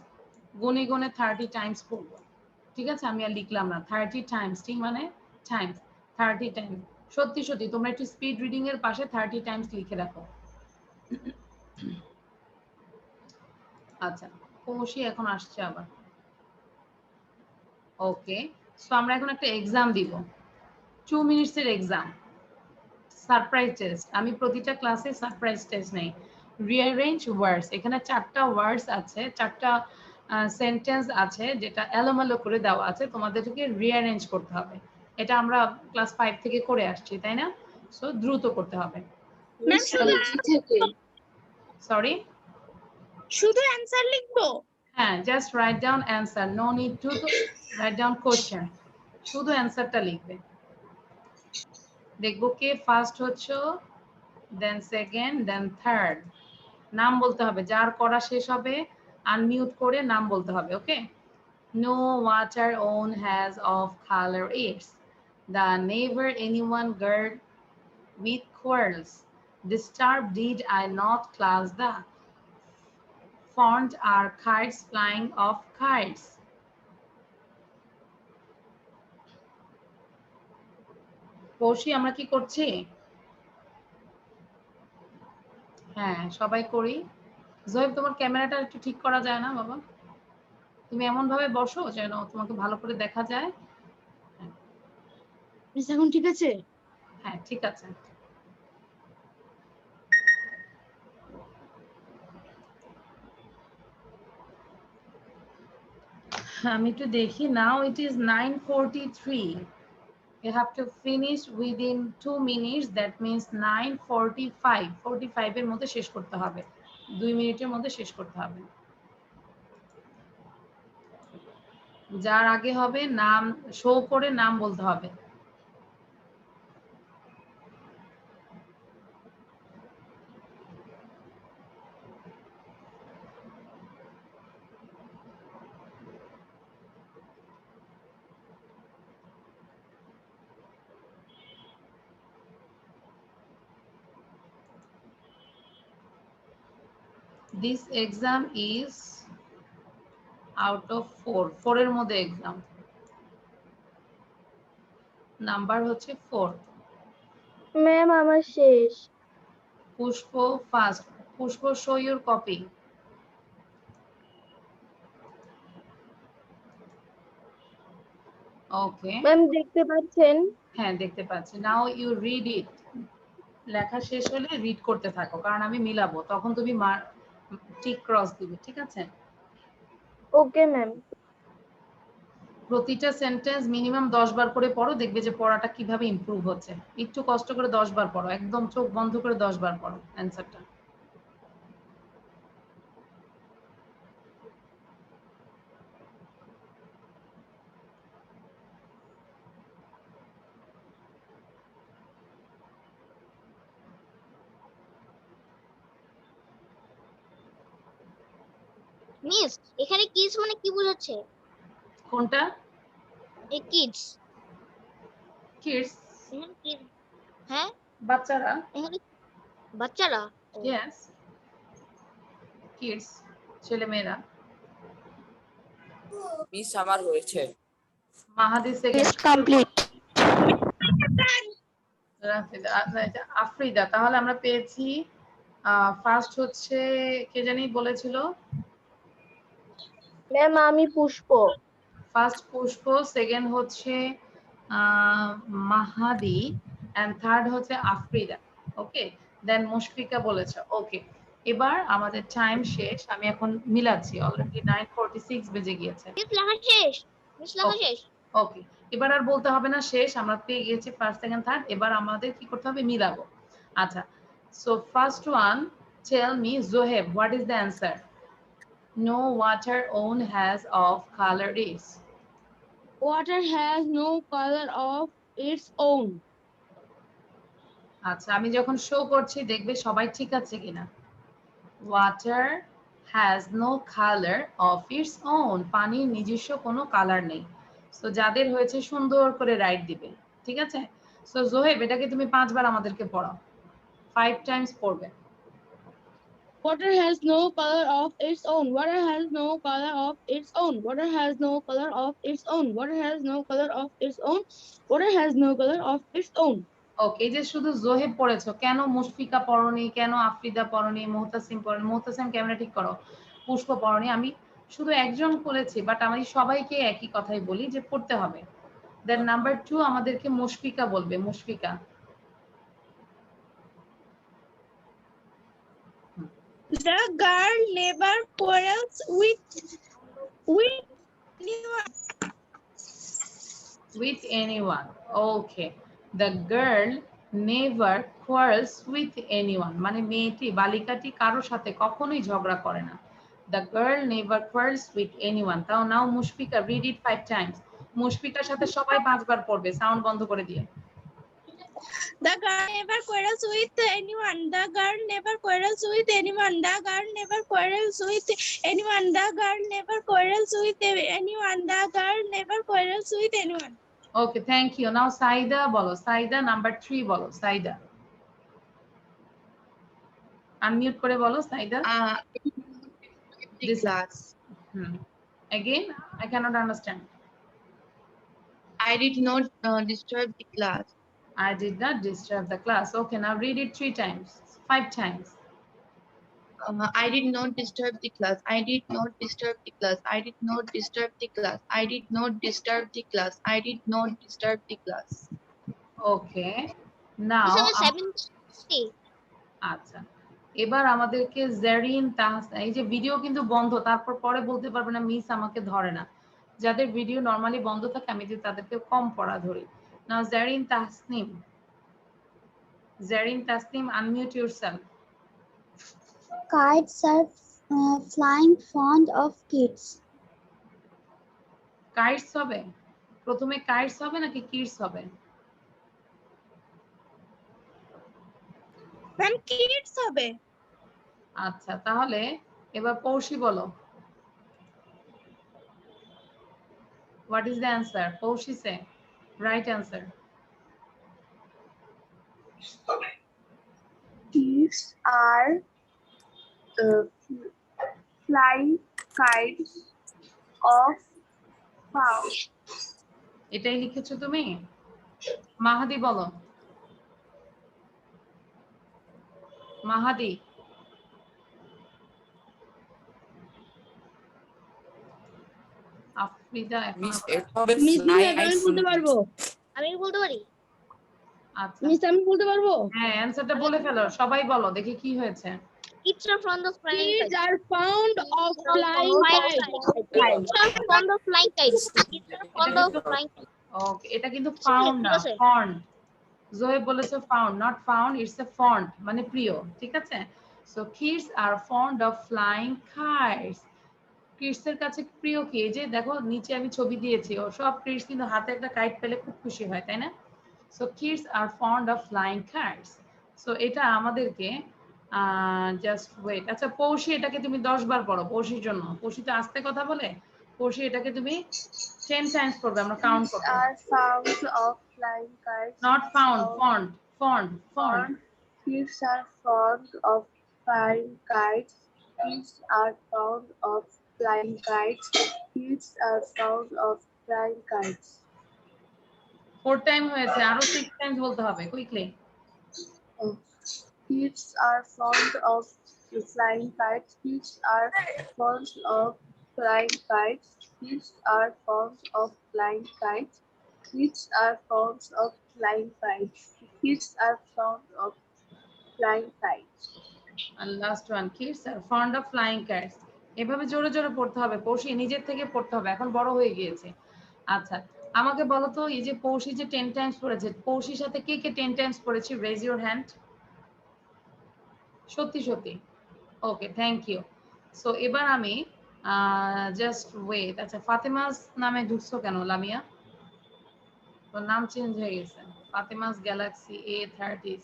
গুনে গুনে 30 টাইমস পড়বো। ঠিক আছে, আমি আর লিখলাম না। 30 টাইমস, ঠিক মানে টাইমস 30 টাইম। সত্যি সত্যি তোমরা একটু স্পিড রিডিং এর পাশে 30 টাইমস লিখে রাখো। আচ্ছা, কৌশি এখন আসছে আবার। ওকে, সো আমরা এখন একটা এক্সাম দিব, 2 মিনিটসের এক্সাম, সারপ্রাইজ টেস্ট। আমি প্রতিটা ক্লাসে সারপ্রাইজ টেস্ট নেই। রিঅ্যারেঞ্জ ওয়ার্ডস, এখানে 4টা ওয়ার্ডস আছে, 4টা সেন্টেন্স আছে যেটা এলোমেলো করে দেওয়া আছে, তোমাদেরকে রিঅ্যারেঞ্জ করতে হবে। এটা আমরা ক্লাস 5 থেকে করে আসছি, তাই না? সো দ্রুত করতে হবে। সরি, শুধু অ্যানসার লিখবো? হ্যাঁ, just write down answer, no need to write down question, শুধু অ্যান্সারটা লিখবে। দেখবো কে ফার্স্ট হচ্ছে, দেন সেকেন্ড, দেন থার্ড। নাম বলতে হবে, যার করা শেষ হবে আনমিউট করে নাম বলতে হবে। ওকে, no water own has of color is the never anyone gird with quarrels disturbed did I not class the font are kites flying of kites. কৌশি আমরা কি করছি? হ্যাঁ সবাই করি। জয়েব তোমার ক্যামেরাটা একটু ঠিক করা যায় না বাবা? তুমি এমন ভাবে বসো যেন তোমাকে ভালো করে দেখা যায়। মিস এখন ঠিক আছে? হ্যাঁ ঠিক আছে। আমি একটু দেখি। নাও it is 9:43. You have to finish within 2 minutes. That means 9:45. 45 এর মধ্যে শেষ করতে হবে, 2 মিনিটের মধ্যে শেষ করতে হবে। যার আগে হবে নাম শো করে নাম বলতে হবে। This exam is out of 4. 4 এর মধ্যে এক্সাম, নাম্বার হচ্ছে 4। ম্যাম আমার শেষ। Pushpa first. Pushpa, show your copy. Okay ma'am দেখতে পাচ্ছেন? হ্যাঁ দেখতে পাচ্ছি। Now you read it. লেখা শেষ হলে রিড করতে থাকো, কারণ আমি মিলাবো, তখন তুমি টিক ক্রস দিবে। ঠিক আছে? Okay ma'am. প্রতিটা সেন্টেন্স মিনিমাম 10 বার করে পড়ো, দেখবে যে পড়াটা কিভাবে ইমপ্রুভ হচ্ছে। একটু কষ্ট করে 10 বার পড়ো, একদম চোখ বন্ধ করে 10 বার পড়ো অ্যানসারটা। মিস এখানে কিডস মানে কি বোঝাচ্ছে? কোনটা? এই কিডস। কিডস হ্যাঁ বাচ্চারা। এখানে বাচ্চারা? ইয়েস, কিডস ছেলে মেয়েরা। মিস আমার হয়েছে। মাহাদি সেকেন্ড কমপ্লিট। আফ্রিদা। তাহলে আমরা পেয়েছি ফার্স্ট হচ্ছে কে জানি বলেছিল? ম্যাম আমি পুষ্প। ফার্স্ট পুষ্প, সেকেন্ড হচ্ছে মাহাদি, এন্ড থার্ড হচ্ছে আফ্রিদা। ওকে, দেন মুশফিকা বলেছে। ওকে, এবার আমাদের টাইম শেষ, আমি এখন মিলাচ্ছি। অলরেডি 9:46 বেজে গিয়েছে। মিস লেখা শেষ। মিস লেখা শেষ। ওকে, এবার আর বলতে হবে না শেষ, আমরা পেয়ে গিয়েছি ফার্স্ট সেকেন্ড থার্ড। এবার আমাদের কি করতে হবে? মিলাবো। আচ্ছা, so first one, tell me Zoheb, what is the answer? No water own has of color is. Water has no color of its own. আচ্ছা, আমি যখন শো করছি দেখবে সবাই ঠিক আছে কিনা। Water has no color of its own. পানির নিজস্ব কোনো কালার নেই। সো যাদের হয়েছে সুন্দর করে রাইট দিবে। ঠিক আছে? সো জোহেব, এটাকে তুমি 5 বার আমাদেরকে পড়াও। 5 টাইমস পড়বে। Water has no color of its own. Water has no color of its own. Water has no color of its own. Water has no color of its own. Water has no color of its own. ওকে, এই যে শুধু জোহেব পড়েছো, কেন মুশফিকা পড়নি, কেন আফরিদা পড়নি, Muhtasim পড়নি, Muhtasim camera ঠিক করো, পুষ্প পড়নি, আমি শুধু একজন বলেছি, বাট আমি সবাইকে একই কথাই বলি যে পড়তে হবে। দেন নাম্বার 2 আমাদেরকে মুশফিকা বলবে, Mushfika. The girl never quarrels with anyone. With anyone. Okay. The girl never quarrels with anyone. মানে মেয়েটি, বালিকাটি কারোর সাথে কখনোই ঝগড়া করে না। The girl never quarrels with anyone. তাও নাও Mushfika, read it 5 times. Mushfiqur সাথে সবাই 5 বার পড়বে, সাউন্ড বন্ধ করে দিয়ে। The girl never quarrels with anyone. The girl never quarrels with anyone. The girl never quarrels with anyone. The girl never quarrels with anyone. The girl never quarrels with anyone. Okay, thank you. Now Saida বলো, Saida number 3 বলো, Saida. Unmute করে বলো, Saida. This class. Again, I cannot understand. I did not disturb the class. I did not disturb the class. Okay, now read it 3 times, 5 times. I did not disturb the class. I did not disturb the class. I did not disturb the class. I did not disturb the class. I did not disturb the class. Okay. Now আচ্ছা, এবার আমাদেরকে জারিন তাহসান, এই যে video কিন্তু বন্ধ, তারপর পরে বলতে পারবে না মিস আমাকে ধরে না। যাদের ভিডিও নরমালি বন্ধ থাকে আমি যে তাদেরকে কম পড়া ধরি। Now Zarin Tasnim, Zarin Tasnim, unmute yourself. Kites are flying fond of kids. Kites হবে, প্রথমে কাইটস হবে নাকি কিডস হবে? When kids হবে। আচ্ছা, তাহলে এবার পৌশি বলো, what is the answer? Paushi say right answer. Kids are flying kites of fowl. এটাই লিখেছো তুমি? মাহাদি বলো, মাহাদি। আফরিদা মিস এটা হবে ফ্লাই, আমি বলতে পারবো। আমি বলতে পারি? আচ্ছা মিস আমি বলতে পারবো? হ্যাঁ, অ্যানসারটা বলে ফেলো, সবাই বলো দেখি কি হয়েছে। Kids are fond of flying kites. Kids are fond of flying kites. Kids are fond of flying kites. Kids are fond of flying kites. ওকে, এটা কিন্তু ফাউন্ড না, ফন্ড। জোয়ে বলেছে found, not found, it's a fond, মানে প্রিয়, ঠিক আছে? So kids are fond of flying kites. Kids এর কাছে প্রিয় কি? এই যে দেখো নিচে আমি ছবি দিয়েছি, ও সব কিডস কিন্তু হাতে একটা কাইট পেলে খুব খুশি হয়, তাই না? So kids are fond of flying kites. So এটা আমাদেরকে জাস্ট ওয়েট। আচ্ছা পৌশি, এটাকে তুমি 10 বার পড়ো পৌশির জন্য। পৌশি তো আস্তে কথা বলে, পৌশি এটাকে তুমি 10 টাইমস পড়বে, আমরা কাউন্ট করব। Are found of flying kites. Not found, fond, fond, fond. Kids are fond of flying kites. Kids are fond of flying kites. Kids are fond of flying kites. 4 time হয়েছে, আরো 6 Times বলতে হবে quickly. Kids are fond of flying kites. Kids are fond of flying kites. Kids are fond of flying kites. Kids are fond of flying kites. Kids are fond of flying kites. And last one, kids are fond of flying kites. এভাবে জোরে জোরে পড়তে হবে, পৌশি নিজের থেকে পড়তে হবে, এখন বড় হয়ে গিয়েছে। আচ্ছা আমাকে বলো তো, এই যে পৌশি যে 10 টাইমস পড়েছে, পৌশির সাথে কে কে 10 টাইমস পড়েছে? Raise your hand. সত্যি সত্যি? ওকে, থ্যাংক ইউ। সো এবার আমি জাস্ট ওয়েট। আচ্ছা ফাতেমাস নামে ঢুকছো কেন লামিয়া? তোর নাম চেঞ্জ হয়ে গেছে, ফাতেমাস গ্যালাক্সি A30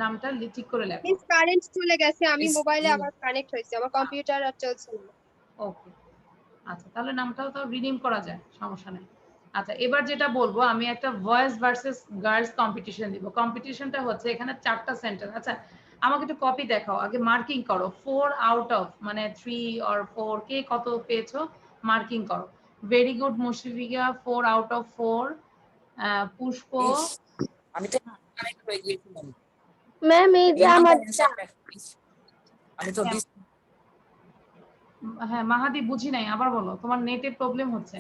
নামটা ঠিক করে লেখো। মিস কারেন্ট চলে গেছে, আমি মোবাইলে আবার কানেক্ট হইছে, আমার কম্পিউটার আর চলছে না। ওকে আচ্ছা, তাহলে নামটাও তো রিডিম করা যায়, সমস্যা নেই। আচ্ছা এবার যেটা বলবো আমি একটা ভয়েস ভার্সেস গার্লস কম্পিটিশন দিব। কম্পিটিশনটা হচ্ছে এখানে 4টা সেন্টেন্স। আচ্ছা আমাকে একটু কপি দেখাও, আগে মার্কিং করো 4 আউট অফ মানে 3 অর 4 কে কত পেয়েছো মার্কিং করো। Very good Mushfika 4 out of 4। Pushpa Miss, আমি তো কানেক্ট হয়ে গিয়েছিলাম। ম্যাম এই যে তিন নাম্বার আমার অ্যান্সারটা আমি তো হ্যাঁ মাহাদি বুঝি নাই, আবার বলো, তোমার নেটের প্রবলেম হচ্ছে।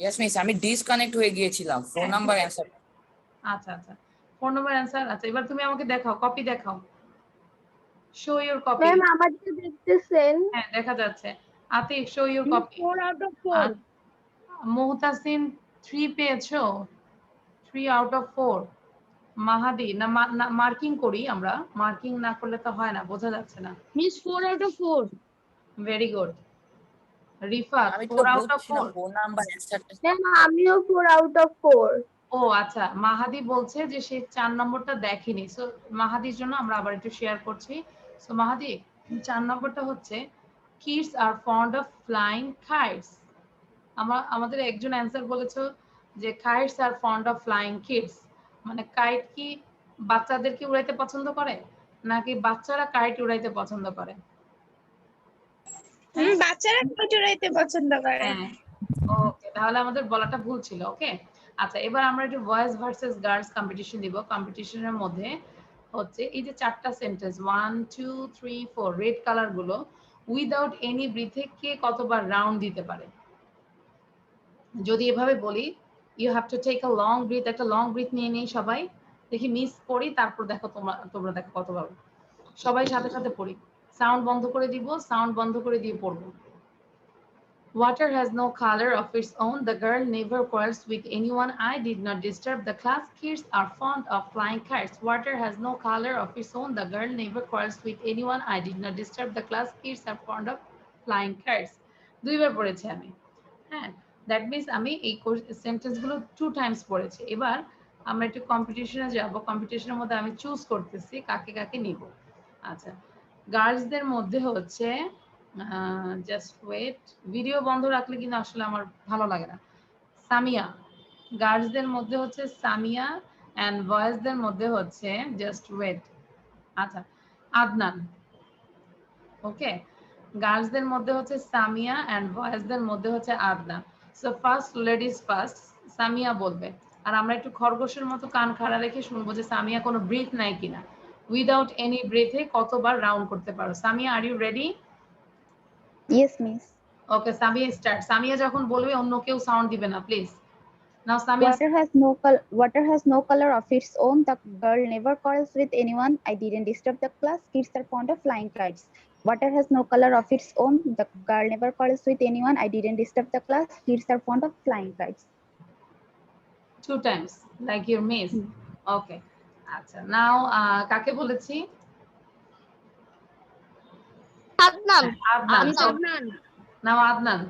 ইয়েস মিস আমি ডিসকানেক্ট হয়ে গিয়েছিলাম 4 নাম্বার অ্যান্সার। আচ্ছা আচ্ছা 4 নম্বর অ্যান্সার। আচ্ছা এবার তুমি আমাকে দেখাও, কপি দেখাও, শো ইওর কপি। ম্যাম আমাকে দেখতেছেন? হ্যাঁ দেখা যাচ্ছে। Atik show your Miss, copy. 4 out of 4. Muhtasin 3 পেয়েছো, 3 আউট অফ 4। মাহাদি না মার্কিং করি আমরা, মার্কিং না করলে তো হয় না, বোঝা যাচ্ছে না। Miss, 4 out of 4. Very good. Rifat আমি তো 4 আউট অফ বুঝছি না 4। 4 নাম্বার অ্যান্সারটা। ম্যাম আমিও 4 out of 4. ও আচ্ছা মাহাদি বলছে যে সে 4 নম্বরটা দেখেনি। সো মাহাদির জন্য আমরা আবার একটু শেয়ার করছি। সো মাহাদি 4 নম্বরটা হচ্ছে kids are fond of flying kites. আমাদের একজন অ্যান্সার বলেছো যে kites are fond of flying kids, মানে কাইট কি বাচ্চাদেরকে উড়াইতে পছন্দ করে নাকি বাচ্চারা কাইট উড়াইতে পছন্দ করে? বাচ্চারা কইট উড়াইতে পছন্দ করে। হ্যাঁ ওকে তাহলে আমাদের বলাটা ভুল ছিল। ওকে আচ্ছা এবার আমরা একটু ভয়েস ভার্সেস গার্লস কম্পিটিশন দিব। কম্পিটিশনের মধ্যে হচ্ছে এই যে 4টা সেন্টেন্স 1 2 3 4 রেড কালার গুলো উইদাউট এনি ব্রিথে কে কতবার রাউন্ড দিতে পারে। যদি এভাবে বলি you have to take a long breath, একটা লং ব্রিথ নিয়ে নেই সবাই, দেখি মিস পড়ি তারপর দেখো তোমরা দেখো কতবার। সবাই সাথে সাথে পড়ি, সাউন্ড বন্ধ করে দিব, সাউন্ড বন্ধ করে দিয়ে পড়বো। Water has no color of its own. The girl never quarrels with anyone. I did not disturb the class. Kids are fond of flying kites. Water has no color of its own. The girl never quarrels with anyone. I did not disturb the class. Kids are fond of flying kites. দুইবার পড়েছি আমি। হ্যাঁ that means আমি এই সেন্টেন্সগুলো 2 Times পড়েছি। এবার আমরা একটু কম্পিটিশনে যাব। কম্পিটিশনের মধ্যে আমি চুজ করতেছি কাকে কাকে নিব। আচ্ছা গার্লসদের মধ্যে হচ্ছে জাস্ট ওয়েট, ভিডিও বন্ধ রাখলে কিন্তু আসলে আমার ভালো লাগে না। সামিয়া, গার্লসদের মধ্যে হচ্ছে সামিয়া এন্ড বয়েজদের মধ্যে হচ্ছে জাস্ট ওয়েট। আচ্ছা আদনান। ওকে গার্লসদের মধ্যে হচ্ছে সামিয়া এন্ড বয়েজদের মধ্যে হচ্ছে Adnan. So first ladies first, Samia বলবে আর আমরা একটু খরগোশের মতো কান খাড়া রেখে শুনবো যে সামিয়া কোনো ব্রিথ নাই কিনা। উইদাউট এনি ব্রেথে কতবার রাউন্ড করতে পারো। Samia are you ready? Yes, miss. Okay Samia start. Samia যখন বলবে অন্য কেউ সাউন্ড দিবে না please. Now Samia. Water has no color of its own. The girl never quarrels with anyone. I didn't disturb the class. Kids are fond of flying kites. Water has no color of its own. The girl never quarrels with anyone. I didn't disturb the class. Kids are fond of flying kites. 2 times like your miss. ওকে আচ্ছা নাও কাকে বলেছি? Adnan. Adnan. Now Adnan.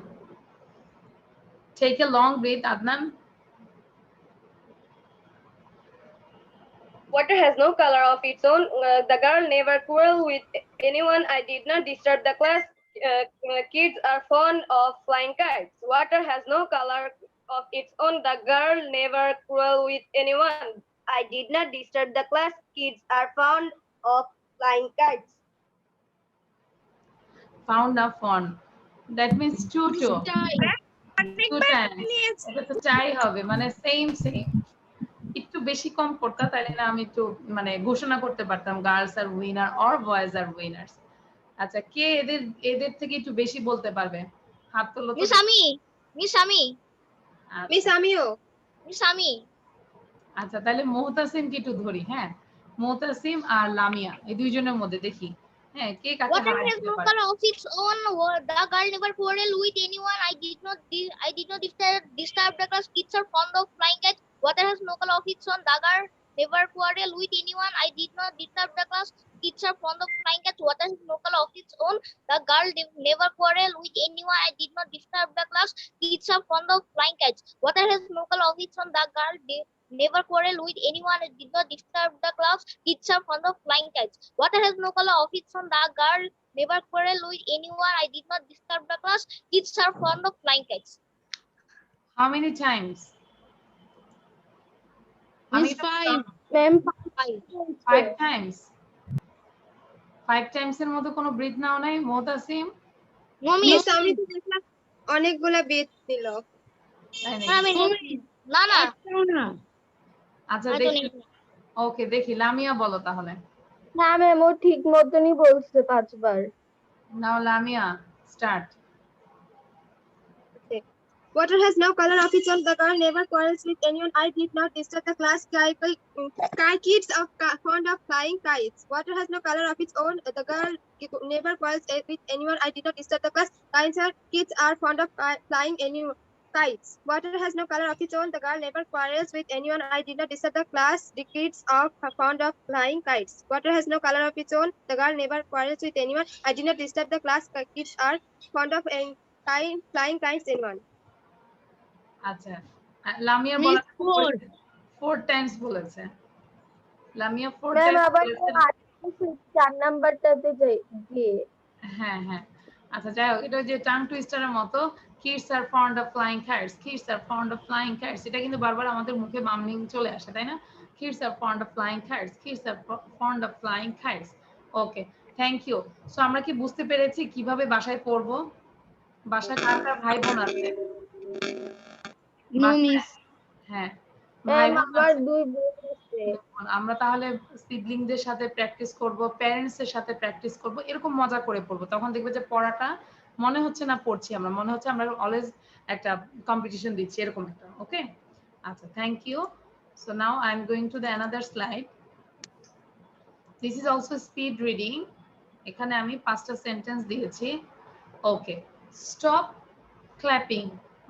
Take a long breath, Adnan. Water has no color of its own. The girl never quarreled with anyone. I did not disturb the class. Kids are fond of flying kites. Water has no color of its own. The girl never quarreled with anyone. I did not disturb the class. Kids are fond of flying kites. Found a fond. That means 2 2. 2 times. এটা তো চাই হবে মানে same same. একটু বেশি কম করতে তাইলে না আমি একটু মানে ঘোষণা করতে পারতাম girls are winner or boys are winners. আচ্ছা কে এদের থেকে একটু বেশি বলতে পারবে? হাত তোলো তো। মিস আমি। আচ্ছা তাহলে মুহতাসিম কি একটু ধরি। হ্যাঁ মুহতাসিম আর লামিয়া এই দুইজনের মধ্যে দেখি হ্যাঁ কে কাকে Water হারায় has দিতে no পারে। color of its own. The girl never quarreled with anyone. I did not disturb the class. Kids are fond of flying kites. Water has no color of its own. The girl never quarreled with anyone. I did not disturb the class. Kids are fond of flying kites. Water has no color of its own. The girl never quarreled with anyone. I did not disturb the class. Kids are fond of flying kites. Water has no color of its own. The girl never quarreled with anyone. I did not disturb the class. Kids are fond of flying kites. Water has no color of its own. The girl never quarreled with anyone. I did not disturb the class. Kids are fond of flying kites. How many times? Miss 5. Ma'am, 5 times. 5 times এর মধ্যে কোনো breathe নাও নাই Motasim? Miss আমি তো দেখলাম অনেকগুলা বেদ দিল। তাই আমি নাকি? নেই। না না আচ্ছা আমি তো দেখি। নেই। ওকে দেখি লামিয়া বলো তাহলে। না ম্যাম ও ঠিক মতনই বলছে 5 বার। Now Lamia start. Water has no color of its own. The girl never quarrels with anyone. I did not disturb the class. Kids are fond of flying kites. Water has no color of its own. The girl never quarrels with anyone. I did not disturb the class. Kids are fond of flying kites. Water has no color of its own. The girl never quarrels with anyone. I did not disturb the class. The kids are fond of flying kites. Water has no color of its own. The girl never quarrels with anyone. I did not disturb the class. Kids are fond of flying kites. Anyone. আচ্ছা লামিয়ার বলা 4 Times বলেছে। Lamia 4 ma'am Times আবার বলেছে। 4 নাম্বারটাতে গিয়ে হ্যাঁ হ্যাঁ আচ্ছা যাই হোক এটা যে টাং টুইস্টারের মতো kids are fond of flying kites kids are fond of flying kites এটা কিন্তু বারবার আমাদের মুখে মামলিং চলে আসে তাই না kids are fond of flying kites kids are fond of flying kites okay thank you so আমরা কি বুঝতে পেরেছি কিভাবে বাসায় পড়বো বাসায় কার কার ভাই বোন আছে নো মিস হ্যাঁ ভাই ম্যাম বোন আমার আছে 2 বোন আছে। আমরা তাহলে সিবলিংদের সাথে প্র্যাকটিস করব প্যারেন্টস এর সাথে প্র্যাকটিস করব এরকম মজা করে পড়বো তখন দেখবে যে পড়াটা মনে হচ্ছে না পড়ছি আমরা মনে হচ্ছে আমরা অলওয়েজ একটা কম্পিটিশন দিচ্ছি এরকম একটা ওকে আচ্ছা thank you so now I am going to the another slide this is also speed reading এখানে আমি 5টা সেন্টেন্স দিয়েছি ওকে স্টপ ক্ল্যাপিং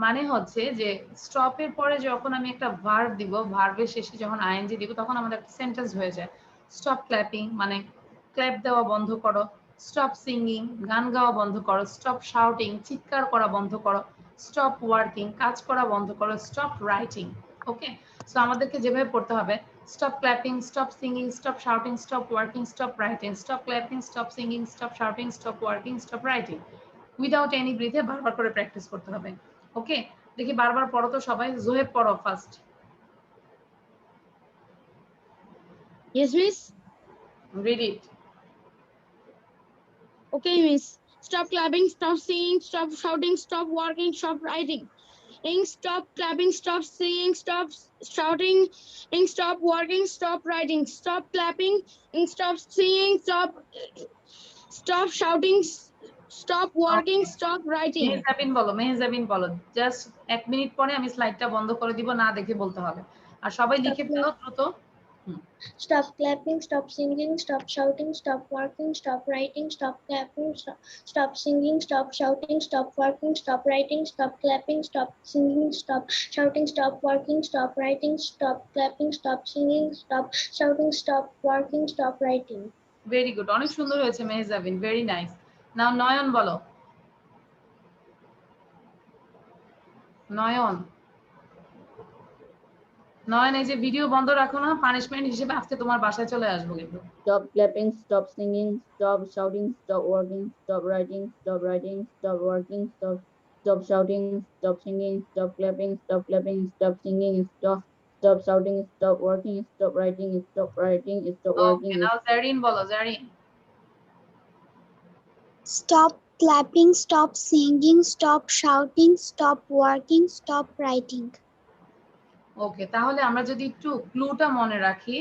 মানে হচ্ছে যে স্টপের পরে যখন আমি একটা ভার্ব দিব ভার্বের শেষে যখন আইএনজি দিব তখন আমাদের একটা সেন্টেন্স হয়ে যায় স্টপ ক্ল্যাপিং মানে ক্ল্যাপ দেওয়া বন্ধ করো স্টপ সিঙ্গিং গান গাওয়া বন্ধ করো স্টপ শাউটিং চিৎকার করা বন্ধ করো স্টপ ওয়ার্কিং কাজ করা বন্ধ করো স্টপ রাইটিং ওকে সো আমাদেরকে যেভাবে পড়তে হবে stop clapping stop singing stop shouting stop working stop writing stop clapping stop singing stop shouting stop working stop writing without any ব্রিথে বারবার করে প্র্যাকটিস করতে হবে ওকে দেখি বারবার পড়ো তো সবাই জোহেব পড়ো first Yes, miss. Read it Okay, miss. Stop clapping, stop singing, stop shouting, stop walking, stop writing. Stop clapping, stop singing, stop shouting, stop walking, stop writing. Stop clapping, stop singing, stop shouting, stop walking, stop writing. Mehjabin বলো just 1 minute পরে আমি স্লাইডটা বন্ধ করে দিব না দেখে বলতে হবে আর সবাই লিখে ফেলো দ্রুত Stop clapping, stop singing, stop shouting, stop walking, stop writing, stop clapping, stop singing, stop shouting, stop walking, stop writing, stop clapping, stop singing, stop shouting, stop walking, stop writing, stop clapping, stop singing, stop shouting, stop walking, stop writing. Very good অনেক সুন্দর হয়েছে Mehjabin very nice নাও নয়ন বলো নয়ন নয়ন এই যে video বন্ধ রাখো না punishment হিসেবে আজকে তোমার বাসায় চলে আসবো কিন্তু Stop clapping, stop singing, stop shouting, stop working, stop writing, stop working, stop shouting, stop singing, stop clapping, stop singing, stop shouting, stop working, stop writing, stop working. Okay, now Zareen bolo, Zareen. Stop clapping, stop singing, stop shouting, stop working, stop writing. ওকে তাহলে আমরা যদি একটু ক্লুটা মনে রাখি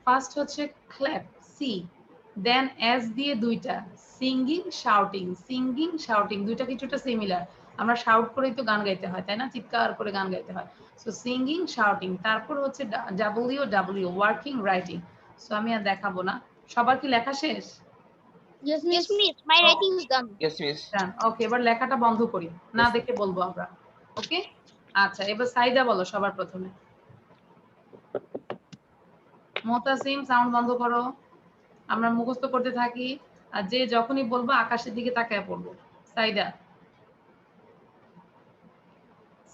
first হচ্ছে clap C দেন S দিয়ে দুইটা singing shouting দুইটা কিছুটা সিমিলার আমরা শাউট করেই তো গান গাইতে হয় তাই না চিৎকার করে গান গাইতে হয় সো সিঙ্গিং শাউটিং তারপর হচ্ছে ডব্লিউ ওয়ার্কিং রাইটিং সো আমি আর দেখাবো না সবার কি লেখা শেষ Yes, miss. My writing is done. Yes, miss. ওকে এবার লেখাটা বন্ধ করি না দেখে বলবো আমরা ওকে আচ্ছা এবার সাইদা বলো সবার প্রথমে মোতাসিম সাউন্ড বন্ধ করো আমরা মুখস্থ করতে থাকি আর যে যখনই বলবো আকাশের দিকে তাকায় পড়বো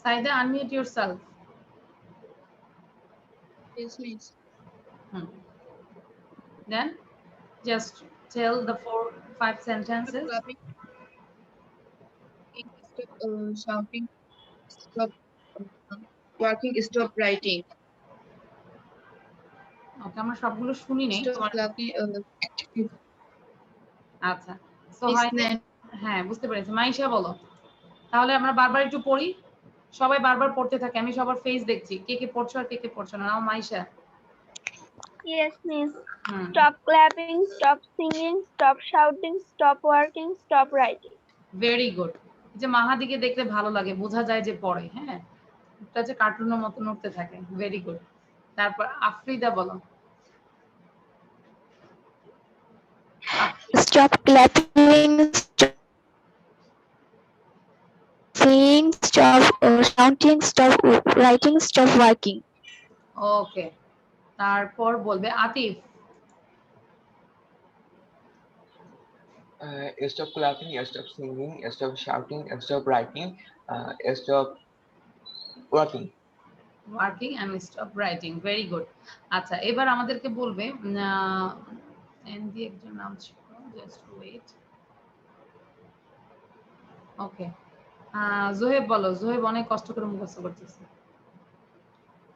Saida unmute yourself Yes, miss. Then just tell the 4-5 sentences. Stop shouting, stop working, stop writing. ওকে, আমরা সবগুলো শুনি নেই। Stop clapping. আচ্ছা, সো হ্যাঁ বুঝতে পেরেছি। মাইশা বলো, তাহলে আমরা বারবার একটু পড়ি, সবাই বারবার পড়তে থাকে, আমি সবার ফেস দেখছি, কে কে পড়ছো আর কে কে পড়ছো না। নাও Maisha. Yes, miss. Stop clapping, stop singing, stop shouting, stop working, stop writing. Very good. যে মাহাদিকে দেখলে ভালো লাগে, বোঝা যায় যে পড়ে। হ্যাঁ, এটা যে কার্টুনের মতো নড়তে থাকে। Very good. তারপর আফরিদা বলো। Stop clapping, stop singing, stop shouting, stop writing, stop working. ওকে, তারপর বলবে Atif. Stop clapping, stop singing, stop shouting, stop writing, stop working. Working and stop writing. Very good. আচ্ছা, এবার আমাদেরকে বলবে এনডি একজন নাম ছিল, জাস্ট ওয়েট। ওকে, জোহেব বলো। জোহেব অনেক কষ্ট করে মুখস্থ করতেছে।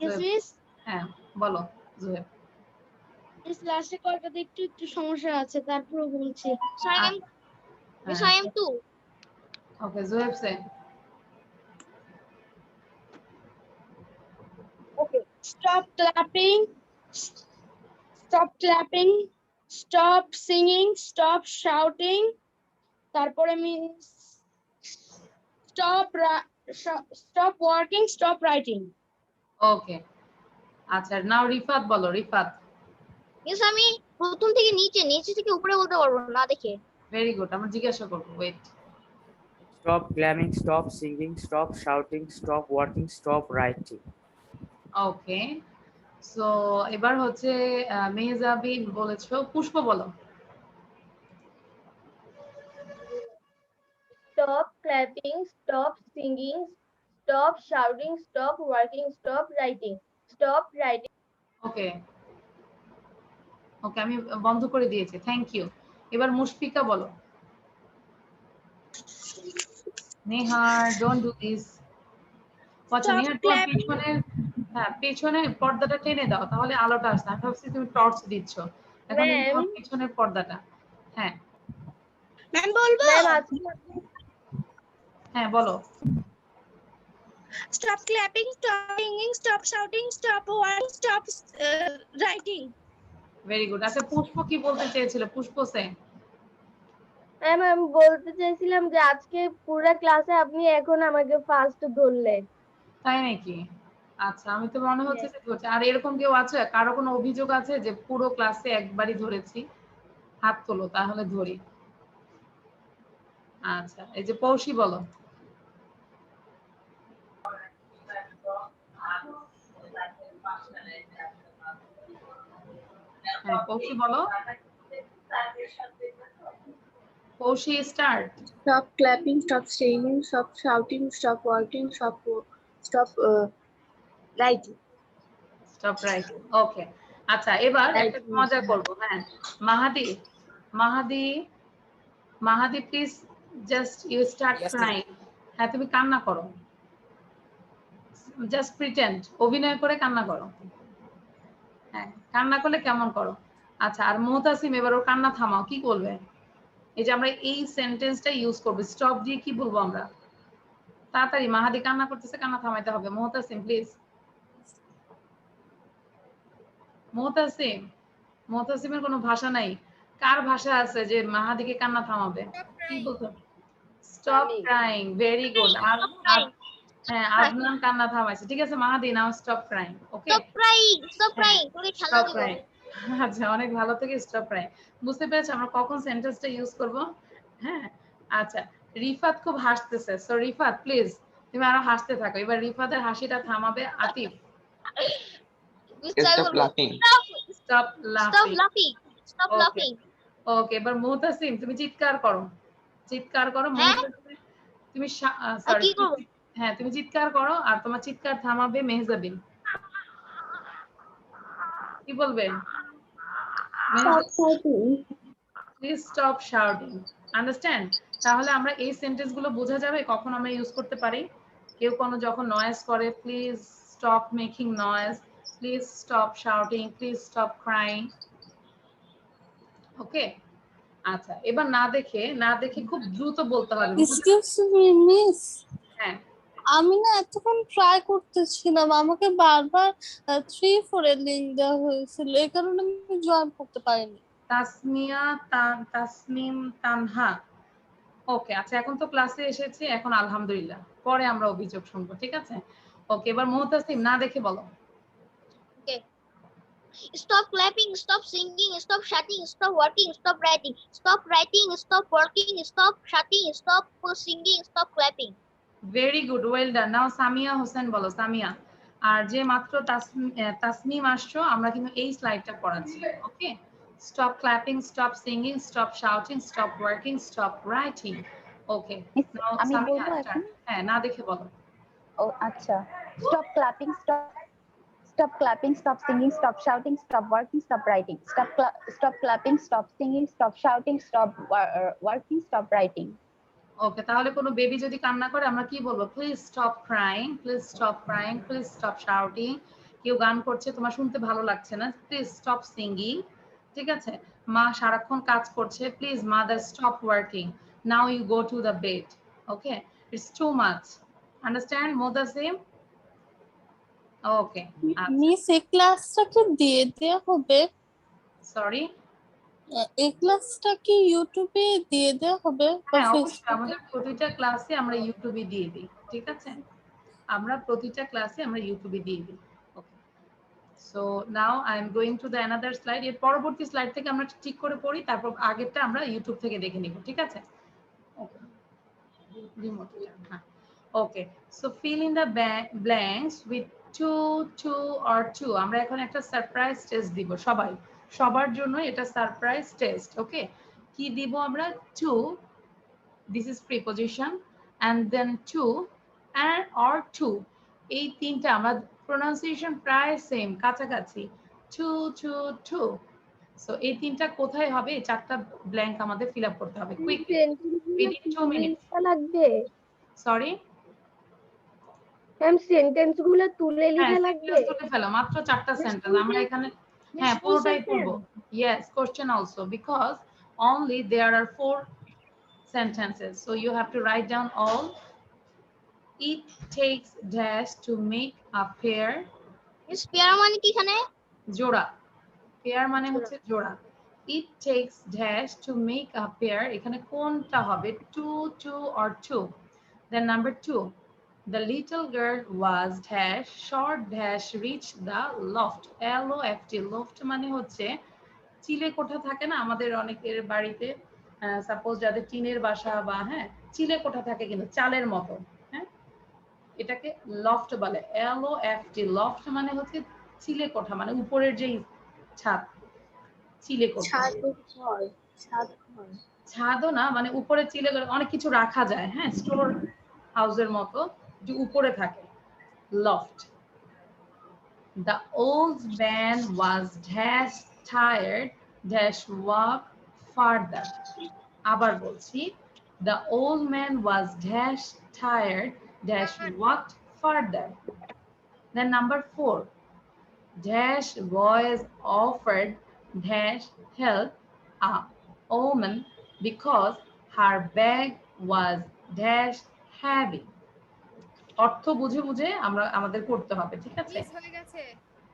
Yes, miss. হ্যাঁ বলো জোহেব। Miss লাস্টে কয়টাতে একটু সমস্যা আছে, তারপরে বলছি। Miss, I am too. Okay, Zoheb say. Okay. Stop clapping, stop singing, stop shouting. তারপরে means stop working, stop writing. ওকে, আচ্ছা নাও রিফাত বলো। রিফাত। মিস আমি প্রথম থেকে নিচে থেকে উপরে বলতে পারবো না দেখে। ভেরি গুড, আমরা জিজ্ঞাসা করব। Wait. Stop clapping, stop singing, stop shouting, stop working, stop writing. ওকে, সো এবার হচ্ছে মেহজাবিন বলেছো। পুষ্প বলো। Stop clapping, stop singing, stop shouting, stop working, stop writing. Stop writing. ওকে ওকে, আমি বন্ধ করে দিয়েছি। Thank you. এবার মুশফিকা বলো। নেহার ডোন্ট ডু দিস। আচ্ছা নেহার, তোমার পেছনের পেছনের পর্দাটা টেনে দাও, তাহলে আলোটা আসছে। আমি ভাবছি তুমি টর্চ দিচ্ছ, এখন তোমার পেছনের পর্দাটা। হ্যাঁ ম্যাম বলবো? হ্যাঁ বলো। Stop clapping, stop singing, stop shouting, stop working, stop writing. Very good. আচ্ছা পুষ্প কি বলতে চেয়েছিল? পুষ্প সে। ম্যাম আমি বলতে চাইছিলাম যে আজকে পুরো ক্লাসে আপনি এখন আমাকে ফার্স্ট ধরলেন। তাই নাকি? আচ্ছা, আমি তো মনে হচ্ছে যে ধরছি। আর এরকম কেউ আছে, কারো কোনো অভিযোগ আছে যে পুরো ক্লাসে একবারই ধরেছি? হাত তোলো তাহলে ধরি। আচ্ছা, এই যে পৌশি বলো। হ্যাঁ পৌশি বলো। পৌশি start. Stop clapping, stop singing, stop shouting, stop working, stop writing. Stop writing. Okay, আচ্ছা এবার একটা মজা করব। হ্যাঁ Mahadi, Mahadi please just you start crying. হ্যাঁ তুমি কান্না করো, জাস্ট প্রিটেন্ড, অভিনয় করে কান্না করো। হ্যাঁ কান্না করলে কেমন করো। আচ্ছা, আর মুহতাসিম এবার ওর কান্না থামাও। কি বলবে? এই যে আমরা এই সেন্টেন্সটা ইউজ করব, স্টপ দিয়ে কি বলবো আমরা? তাড়াতাড়ি, মাহাদি কান্না করতেছে, কান্না থামাইতে হবে। মুহতাসিম প্লিজ। মুহতাসিমের কোনো ভাষা নাই। কার ভাষা আছে যে মাহাদিকে কান্না থামাবে? কি বলতো? Stop crying. Very good. আর হ্যাঁ আদনান কান্না থামাইছে। ঠিক আছে Mahadi, now stop crying. Okay, stop crying তোকে খেলা দিব। আচ্ছা অনেক ভালো থেকে স্টপ ক্রাইং। বুঝতে পেরেছো আমরা কখন সেন্টেন্সটা ইউজ করব? হ্যাঁ আচ্ছা, রিফাত খুব হাসতেছে। সো রিফাত প্লিজ তুমি আরো হাসতে থাকো। এবার রিফাতের হাসিটা থামাবে Atif. Stop laughing. Stop laughing. Stop laughing. ওকে, এবার মুহতাসিম তুমি চিৎকার করো। মুহতাসিম তুমি সরি হ্যাঁ তুমি চিৎকার করো, আর তোমার চিৎকার থামাবে মেহজাবিন। কি বলবে? Please stop shouting. Understand? তাহলে আমরা এই সেন্টেন্স গুলো বোঝা যাবে কখন আমরা ইউজ করতে পারি। কেউ কোনো যখন নয়েজ করে, please stop making noise, please stop shouting, please stop crying. Okay, আচ্ছা এবার না দেখে খুব দ্রুত বলতে হবে। এক্সকিউজ মি মিস, হ্যাঁ আমি না এতক্ষণ ট্রাই করতেছিলাম, আমাকে বারবার 3-4 এর লিংক দেওয়া হয়েছিল, এই কারণে আমি জয়েন করতে পারিনি। তাসমিয়া তাসনিম তানহা, ওকে আচ্ছা এখন তো ক্লাসে এসেছে, এখন আলহামদুলিল্লাহ, পরে আমরা অভিযোগ শুনবো, ঠিক আছে? ওকে এবার মুহতাসিম না দেখে বলো। Okay. Stop clapping, stop singing, stop shouting, stop working, stop writing, stop writing, stop working, stop shouting, stop singing, stop clapping. Very good, well done. Now Samia Hossain বলো। সামিয়া, আর যে মাত্র তাসনিম আসছো, আমরা কিন্তু এই স্লাইডটা পড়াচ্ছি। Okay, stop clapping, stop singing, stop shouting, stop working, stop writing. Okay now আমি সামিয়া বলবো স্টার্ট। এখন? হ্যাঁ না দেখে বলো। ও আচ্ছা, stop clapping, stop clapping, stop singing, stop shouting, stop working, stop writing, stop clapping, stop singing, stop shouting, stop working, stop writing. ওকে, তাহলে কোনো বেবি যদি কান্না করে আমরা কি বলবো? Please stop crying, please stop crying, please stop shouting. কেউ গান করছে, তোমার শুনতে ভালো লাগছে না, প্লিজ স্টপ সিঙ্গিং। ঠিক আছে, মা সারাক্ষণ কাজ করছে, please mother stop working, now you go to the bed. Okay, it's too much, understand Mudasim? Okay miss এই ক্লাসটা কি দিয়ে দেয়া হবে? সরি, এই ক্লাসটা কি ইউটিউবে দিয়ে দেয়া হবে বা হ্যাঁ অবশ্যই, ফেসবুকে? আমাদের প্রতিটা ক্লাসে আমরা ইউটিউবে দিয়ে দিই, ঠিক আছে? আমরা প্রতিটা ক্লাসে আমরা ইউটিউবে দিয়ে দিই। Okay, so now I am going to the another slide. এর পরবর্তী স্লাইড থেকে আমরা ঠিক করে পড়ি, তারপর আগেরটা আমরা ইউটিউব থেকে দেখে নিব, ঠিক আছে? ওকে, রিমোট, হ্যাঁ okay. So fill in the blanks with to or two. আমরা এখন একটা সারপ্রাইজ টেস্ট দিব, সবার জন্য এটা সারপ্রাইজ টেস্ট। ওকে, কি দিব আমরা? To, this is preposition, and then to and or to, এই তিনটা আমরা প্রনাউন্সিয়েশন প্রায় সেম, কাছাকাছি, টু। সো এই তিনটা কোথায় হবে? এই চারটা ব্ল্যাঙ্ক আমাদের ফিল আপ করতে হবে কুইকলি উইদিন 2 মিনিটস। লাগবে। সরি ম্যাম সেন্টেন্স গুলো তুলে হ্যাঁ, লিখা লাগবে। সেন্টেন্স তুলে ফেলো, মাত্র 4টা সেন্টেন্স আমরা এখানে। হ্যাঁ পুরোটাই পড়বো। Yes, question also, because only there are 4 sentences, so you have to write down all. It takes dash to make a pair. Miss pair মানে কি এখানে? জোড়া। pair মানে হচ্ছে জোড়া। It takes dash to make a pair, এখানে কোনটা হবে? two or two. Then number 2, the little girl was dash short dash reach the loft. LOFT, loft মানে হচ্ছে চিলে কোঠা থাকে না আমাদের অনেকের বাড়িতে, সাপোজ যাদের টিনের বাসা বা হ্যাঁ চিলে কোঠা থাকে কিন্তু চালের মতো, হ্যাঁ এটাকে লফট বলে। LOFT, লফট মানে হচ্ছে চিলে কোঠা, মানে উপরের যেই ছাদ, চিলে কোঠা। ছাদও না, মানে উপরে চিলে অনেক কিছু রাখা যায়, হ্যাঁ স্টোর হাউসের মতো, যে উপরে থাকে, loft. The old man was dash tired dash walk further. আবার বলছি, the old man was dash tired dash walked further. Then number 4, dash was offered dash help a woman because her bag was dash heavy. অর্থ বুঝে বুঝে আমরা আমাদের পড়তে হবে, ঠিক আছে?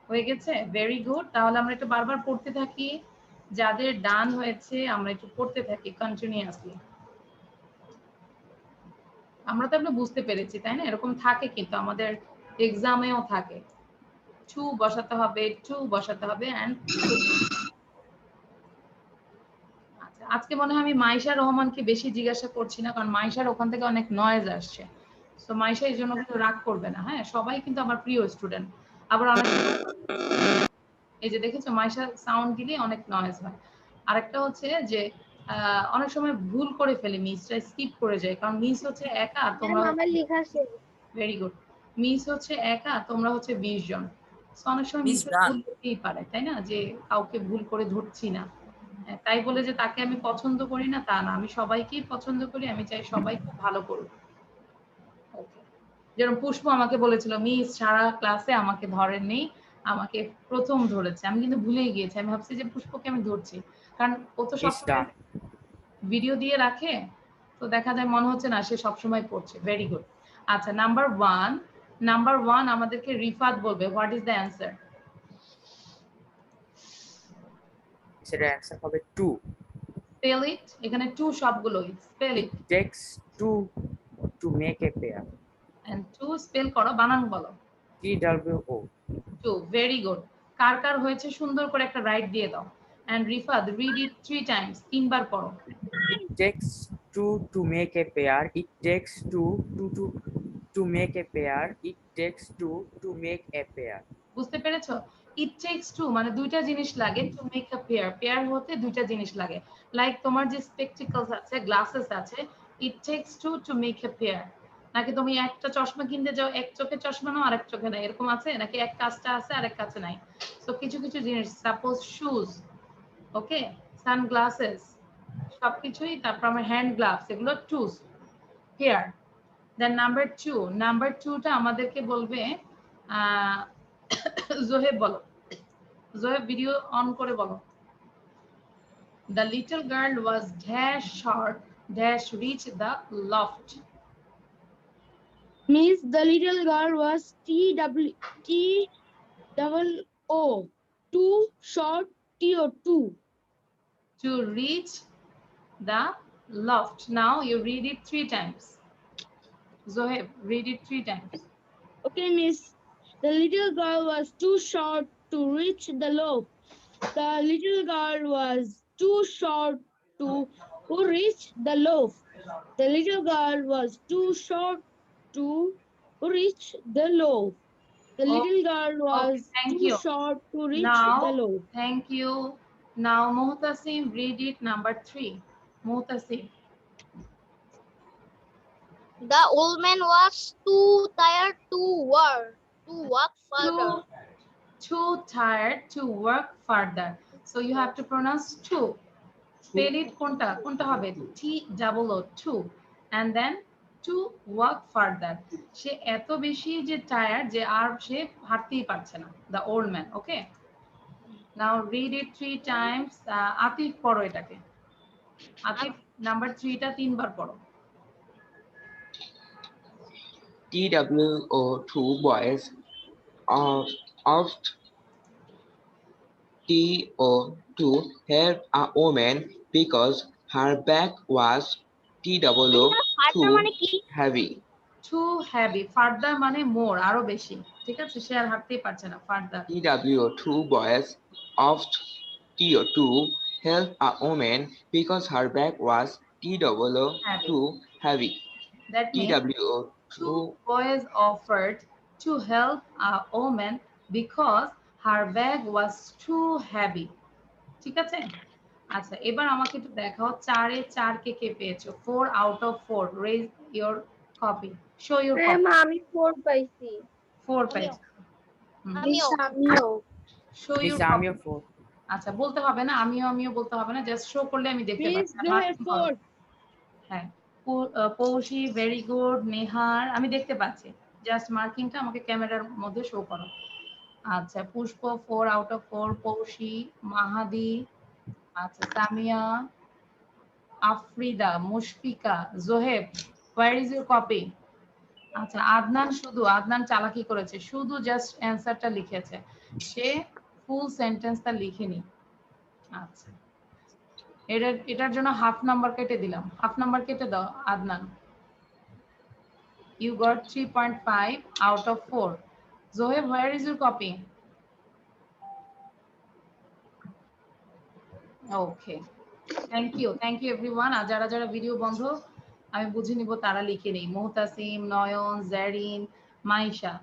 হয়ে গেছে, ভেরি গুড। তাহলে আমরা একটু বারবার পড়তে থাকি, যাদের ডান হয়েছে আমরা একটু পড়তে থাকি কন্টিনিউয়াসলি। আমরা তো আপনি বুঝতে পেরেছি তাই না? এরকম থাকে কিন্তু আমাদের এক্সামেও থাকে, টু বসাতে হবে, এন্ড আচ্ছা আজকে মনে হয় আমি মাইশা রহমানকে বেশি জিজ্ঞাসা করছি না, কারণ মাইশার ওখান থেকে অনেক নয়েজ আসছে। তো মাইশা এই জন্য কিন্তু রাগ করবে না, হ্যাঁ সবাই কিন্তু আমার প্রিয় স্টুডেন্ট। আবার অনেক এই যে দেখেছো মাইশা সাউন্ড দিলে অনেক নয়েজ হয়। আরেকটা হচ্ছে যে অনেক সময় ভুল করে ফেলি, মিসটা স্কিপ করে যায়, কারণ মিস হচ্ছে একা, তোমরা আমার লেখা শেষ। Very good. মিস হচ্ছে একা, তোমরা হচ্ছে 20 জন। সো অনেক সময় মিস ভুল হতেই পারে, তাই না? যে কাউকে ভুল করে ধরছি না, তাই বলে যে তাকে আমি পছন্দ করি না তা না, আমি সবাইকেই পছন্দ করি, আমি চাই সবাই খুব ভালো করুক। ওকে, যেরকম পুষ্প আমাকে বলেছিল মিস সারা ক্লাসে আমাকে ধরেননি, আমাকে প্রথম ধরেছে। আমি কিন্তু ভুলেই গিয়েছি, আমি ভাবছি যে পুষ্পকে আমি ধরছি, কারণ ও তো সবসময় ভিডিও দিয়ে রাখে, তো দেখা যায় মনে হচ্ছে না সে সবসময় পড়ছে। Very good. আচ্ছা, নাম্বার ওয়ান আমাদেরকে রিফাত বলবে হোয়াট ইজ দ্য অ্যান্সার। সেটা অ্যান্সার হবে 2। স্পেল ইট, এখানে 2 সবগুলো spell it. Takes 2 to make a pair. And 2 spell করো, বানান বলো। TWO 2, very good. কার কার হয়েছে সুন্দর করে একটা রাইট দিয়ে দাও। And Rifat read it 3 times, 3 বার পড়ো। It takes 2 to make a pair. It takes 2 to make a pair. It takes 2 to make a pair. বুঝতে পেরেছো? ইট টেকস 2 মানে দুইটা জিনিস লাগে to make a pair. Pair হতে দুইটা জিনিস লাগে। লাইক তোমার যে স্পেকটিকলস আছে, গ্লাসেস আছে, ইট tax 2 to make a pair. নাকি তুমি একটা চশমা কিনতে যাও, এক চোখে চশমা নাও আরেক চোখে নাই, এরকম আছে? নাকি এক কাজটা আছে আরেক কাছে নাই? সো কিছু কিছু জিনিস, সাপোজ শুজ, ওকে, সানগ্লাসেস, সবকিছুই, তারপর আমার হ্যান্ড গ্লাভস, এগুলো টুস, পেয়ার। দেন নাম্বার 2টা আমাদেরকে বলবে জোহেব বলো। জোহেব ভিডিও অন করে বলো। The little girl was dash short dash reach the loft. Miss, the little girl was TWO, too short, TO2. To reach the loft. Now you read it 3 times. Zoheb, read it 3 times. Okay, Miss. The little girl was too short to reach the loft. The little girl was too short to reach the loft. The little girl was too short to reach the loft. The little girl was too short to reach the loft. Thank you. Now Muhtasim, read it number 3. Muhtasim. The old man was too tired to walk further. Too tired to work further. So you have to pronounce two. Spell it konta hobe T-O-O, and then to work further. She eto beshi je tired je ar she hartei parche na. The old man, okay? Now read it 3 times. Atif poro etake. Atif number 3 ta 3 bar poro. TWO, 2 boys asked TO to help a woman because her bag was TWO too heavy. Too heavy. Further মানে more, আরো বেশি। ঠিক আছে, সে আর হাঁটতেই পারছে না। Further. TWO, 2 boys asked TO to help a woman because her bag was TWO too heavy. That means TWO, 2 boys offered to help a woman because her bag was too heavy. ঠিক আছে? আচ্ছা, এবার আমাকে একটু দেখাও 4 এ 4 কে পেয়েছো? 4 out of 4. Raise your copy. Show your copy. আমি 4 পাইছি। 4 পাইছো? আমিও। Show your copy. 4। আচ্ছা, বলতে হবে না, আমিও বলতে হবে না, জাস্ট শো করলে আমি দেখতে পাচ্ছি। হ্যাঁ, পৌশি, ভেরি গুড। নেহার, আমি দেখতে পাচ্ছি, জাস্ট মার্কিংটা আমাকে ক্যামেরার মধ্যে শো করো। আচ্ছা, পুষ্প 4 out of 4, পৌশি, মাহাদি, আচ্ছা, Samia, আফরিদা, Mushfika, Zoheb, where is your copy? আচ্ছা, আদনান চালাকি করেছে, শুধু জাস্ট অ্যানসারটা লিখেছে, সে ফুল সেন্টেন্সটা লিখেনি। আচ্ছা, এটার জন্য হাফ নাম্বার কেটে দিলাম। হাফ নাম্বার কেটে দাও Adnan. You got 3.5 out of 4. Zoheb, where is your copy? Okay. Thank you everyone. আর যারা ভিডিও বন্ধ আমি বুঝে নিব তারা লিখে নেই। মুহতাসিম, নয়ন, জারিন, মাইশা।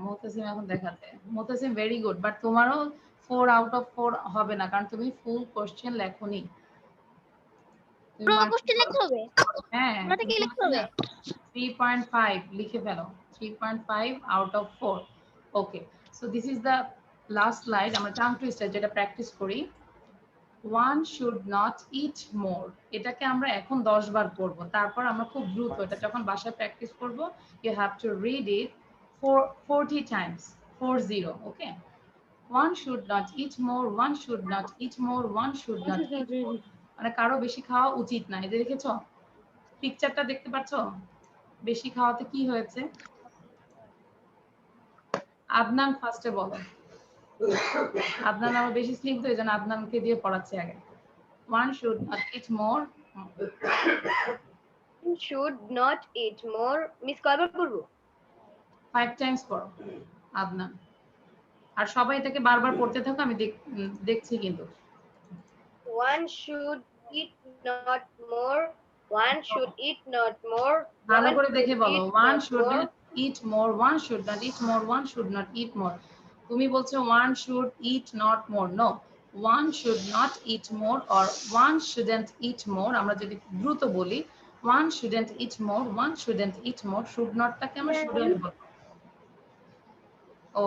মুহতাসিম এখন দেখাতে। মুহতাসিম ভেরি গুড, বাট তোমারও 4 out of 4 হবে না, কারণ তুমি ফুল কোশ্চেন লেখোনি। পুরো কোশ্চেন লিখতে হবে? হ্যাঁ, আমাকে কি লিখতে হবে? 3.5 লিখে ফেলো। 3.5 out of 4. Okay, so this is the last slide. আমরা টাং টুইস্টার যেটা প্র্যাকটিস করি। one should not eat more. এটাকে আমরা এখন 10 বার পড়ব, তারপর আমরা খুব দ্রুত এটা যখন বাসায় প্র্যাকটিস করব, you have to read it 40 times, 40, okay? One should not eat more, one should not eat more, one should not eat more. মানে কারো বেশি খাওয়া উচিত না। এই দেখেছো পিকচারটা দেখতে পাচ্ছো? বেশি খাওয়াতে কি হয়েছে? আদনান ফার্স্টে বলো। আদনান আমার বেশি স্নিগ্ধ, এই জন্য আদনানকে দিয়ে পড়াচ্ছি আগে। One should not eat more. Should not eat more. Miss কয়বার করব? 5 times পড়ো আদনান। আর সবাই এটাকে বারবার পড়তে থাকো, আমি দেখছি কিন্তু। One should eat not more. One should eat not more. ভালো করে দেখে বলো। One should not eat more. One should not eat more. One should not eat more. তুমি বলছো one should eat not more. No. One should not eat more or one shouldn't eat more. আমরা যদি দ্রুত বলি one shouldn't eat more. One shouldn't eat more. Should not টাকে আমরা shouldn't বলবো।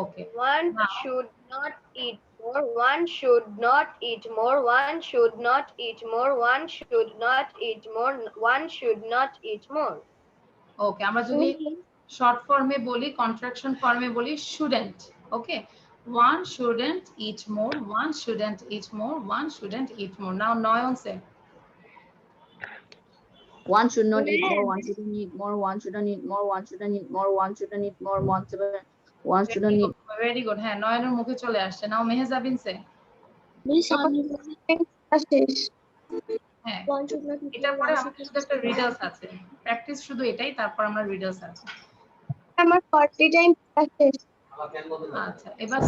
Okay. One should not eat more. One should not eat more. One should not eat more. One should not eat more. One should not eat more. Okay, আমরা যদি short ফর্মে বলি, contraction ফর্মে বলি shouldn't. Okay. One shouldn't eat more. One shouldn't eat more. One shouldn't eat more. Now Noyon say. One should not eat more. One shouldn't eat more. One shouldn't eat more. One shouldn't eat more. One shouldn't eat more. One shouldn't eat. Very good. হ্যাঁ, নয়নের মুখে চলে আসছে। Now Mehjabin say. হ্যাঁ, এটার পরে আমাদের শুধু একটা রিডালস আছে। প্র্যাকটিস শুধু এটাই, তারপর আমরা রিডালস আছে। আমার 40 টাইম প্র্যাকটিস। আচ্ছা, এবার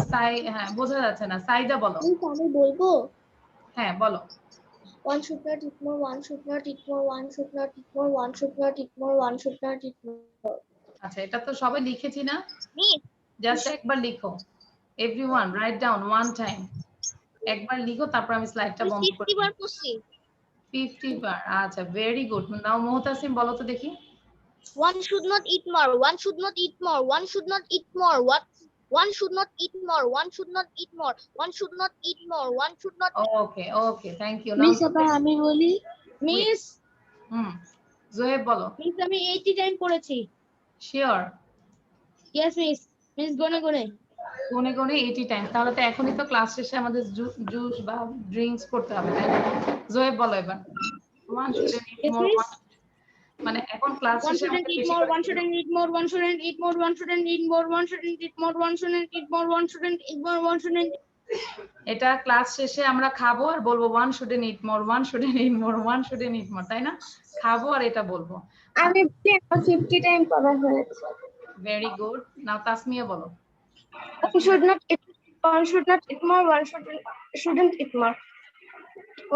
হ্যাঁ বোঝা যাচ্ছে না। সাইদা বলো। আমি বলবো? হ্যাঁ বলো। One should not eat more. One should not eat more. One should not eat more. One should not eat more. One should not eat more. আচ্ছা, এটা তো সবাই লিখেছি না? জাস্ট একবার লিখো। Everyone write down one time. একবার লিখো, তারপর আমি স্লাইডটা বন্ধ করে 50 বার করছি। 50 বার। আচ্ছা, ভেরি গুড। নাও মুহতাসিম বলো তো দেখি। One should not eat more. One should not eat more. One should not eat more. One should not eat more. One should not eat more. One should not eat more. One should not. Okay, okay, thank you. Miss আবার আমি বলি। Miss Zoheb বলো। Miss আমি 80 time পড়েছি। Sure? Yes miss. Miss গনে গনে 80 time. তাহলে তো এখনই তো ক্লাস শেষে আমাদের জুস বা ড্রিঙ্কস করতে হবে, তাই না? জোহেব বলো এবার। One shouldn't eat more. মানে এখন ক্লাস শেষে one shouldn't eat more. One shouldn't eat more. One shouldn't eat more. One shouldn't eat more. One shouldn't eat more. One shouldn't eat more. One shouldn't eat more. One shouldn't. এটা class শেষে আমরা খাবো আর বলবো one shouldn't eat more. One shouldn't eat more. One shouldn't eat more, তাই না? খাবো আর এটা বলবো। আমি 50 টাইম পড়া হয়েছে। Very good. নাও তাসমিয়া বলো। One should not eat. One should not eat more. One shouldn't eat more.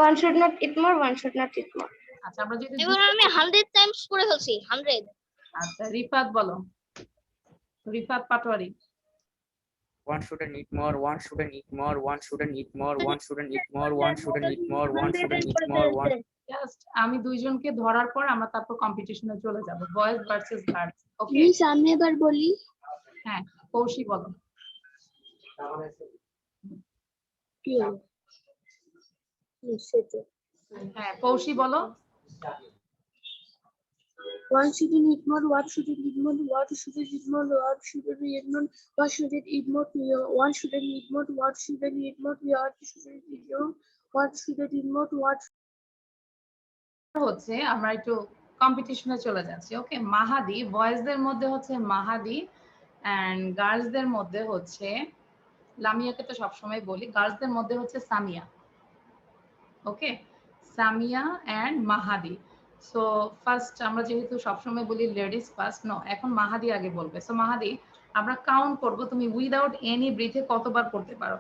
One should not eat more. One should not eat more. আচ্ছা, আমরা যদি এবার আমি 100 টাইমস পড়ে ফেলছি। 100। আচ্ছা, রিফাত বলো। Rifat Patwari. One shouldn't eat more. One shouldn't eat more. One shouldn't eat more. One shouldn't eat more. One shouldn't eat more. One shouldn't eat more. One. Just আমি দুইজনকে ধরার পর আমরা তারপর কম্পিটিশনে চলে যাব। Boys versus girls. Okay? Miss আমি এবার বলি। হ্যাঁ, কৌশি বলো। কি হলো? হ্যাঁ, কৌশি বলো। One shouldn't eat more. What shouldn't eat more? What shouldn't eat more? What shouldn't eat more? What shouldn't eat more? One shouldn't eat more. What shouldn't eat more? What shouldn't eat more? What shouldn't eat more? What হচ্ছে আমরা একটু কম্পিটিশনে চলে যাচ্ছি। ওকে, মাহাদি বয়েজদের মধ্যে হচ্ছে মাহাদি and গার্লসদের মধ্যে হচ্ছে লামিয়াকে তো সবসময় বলি, গার্লসদের মধ্যে হচ্ছে Samia. Okay, Samia and Mahadi. So first আমরা যেহেতু সবসময় বলি লেডিস ফার্স্ট, নো, এখন মাহাদি আগে বলবে। সো মাহাদি, আমরা কাউন্ট করব, তুমি উইদাউট এনি ব্রিথে কতবার করতে পারো।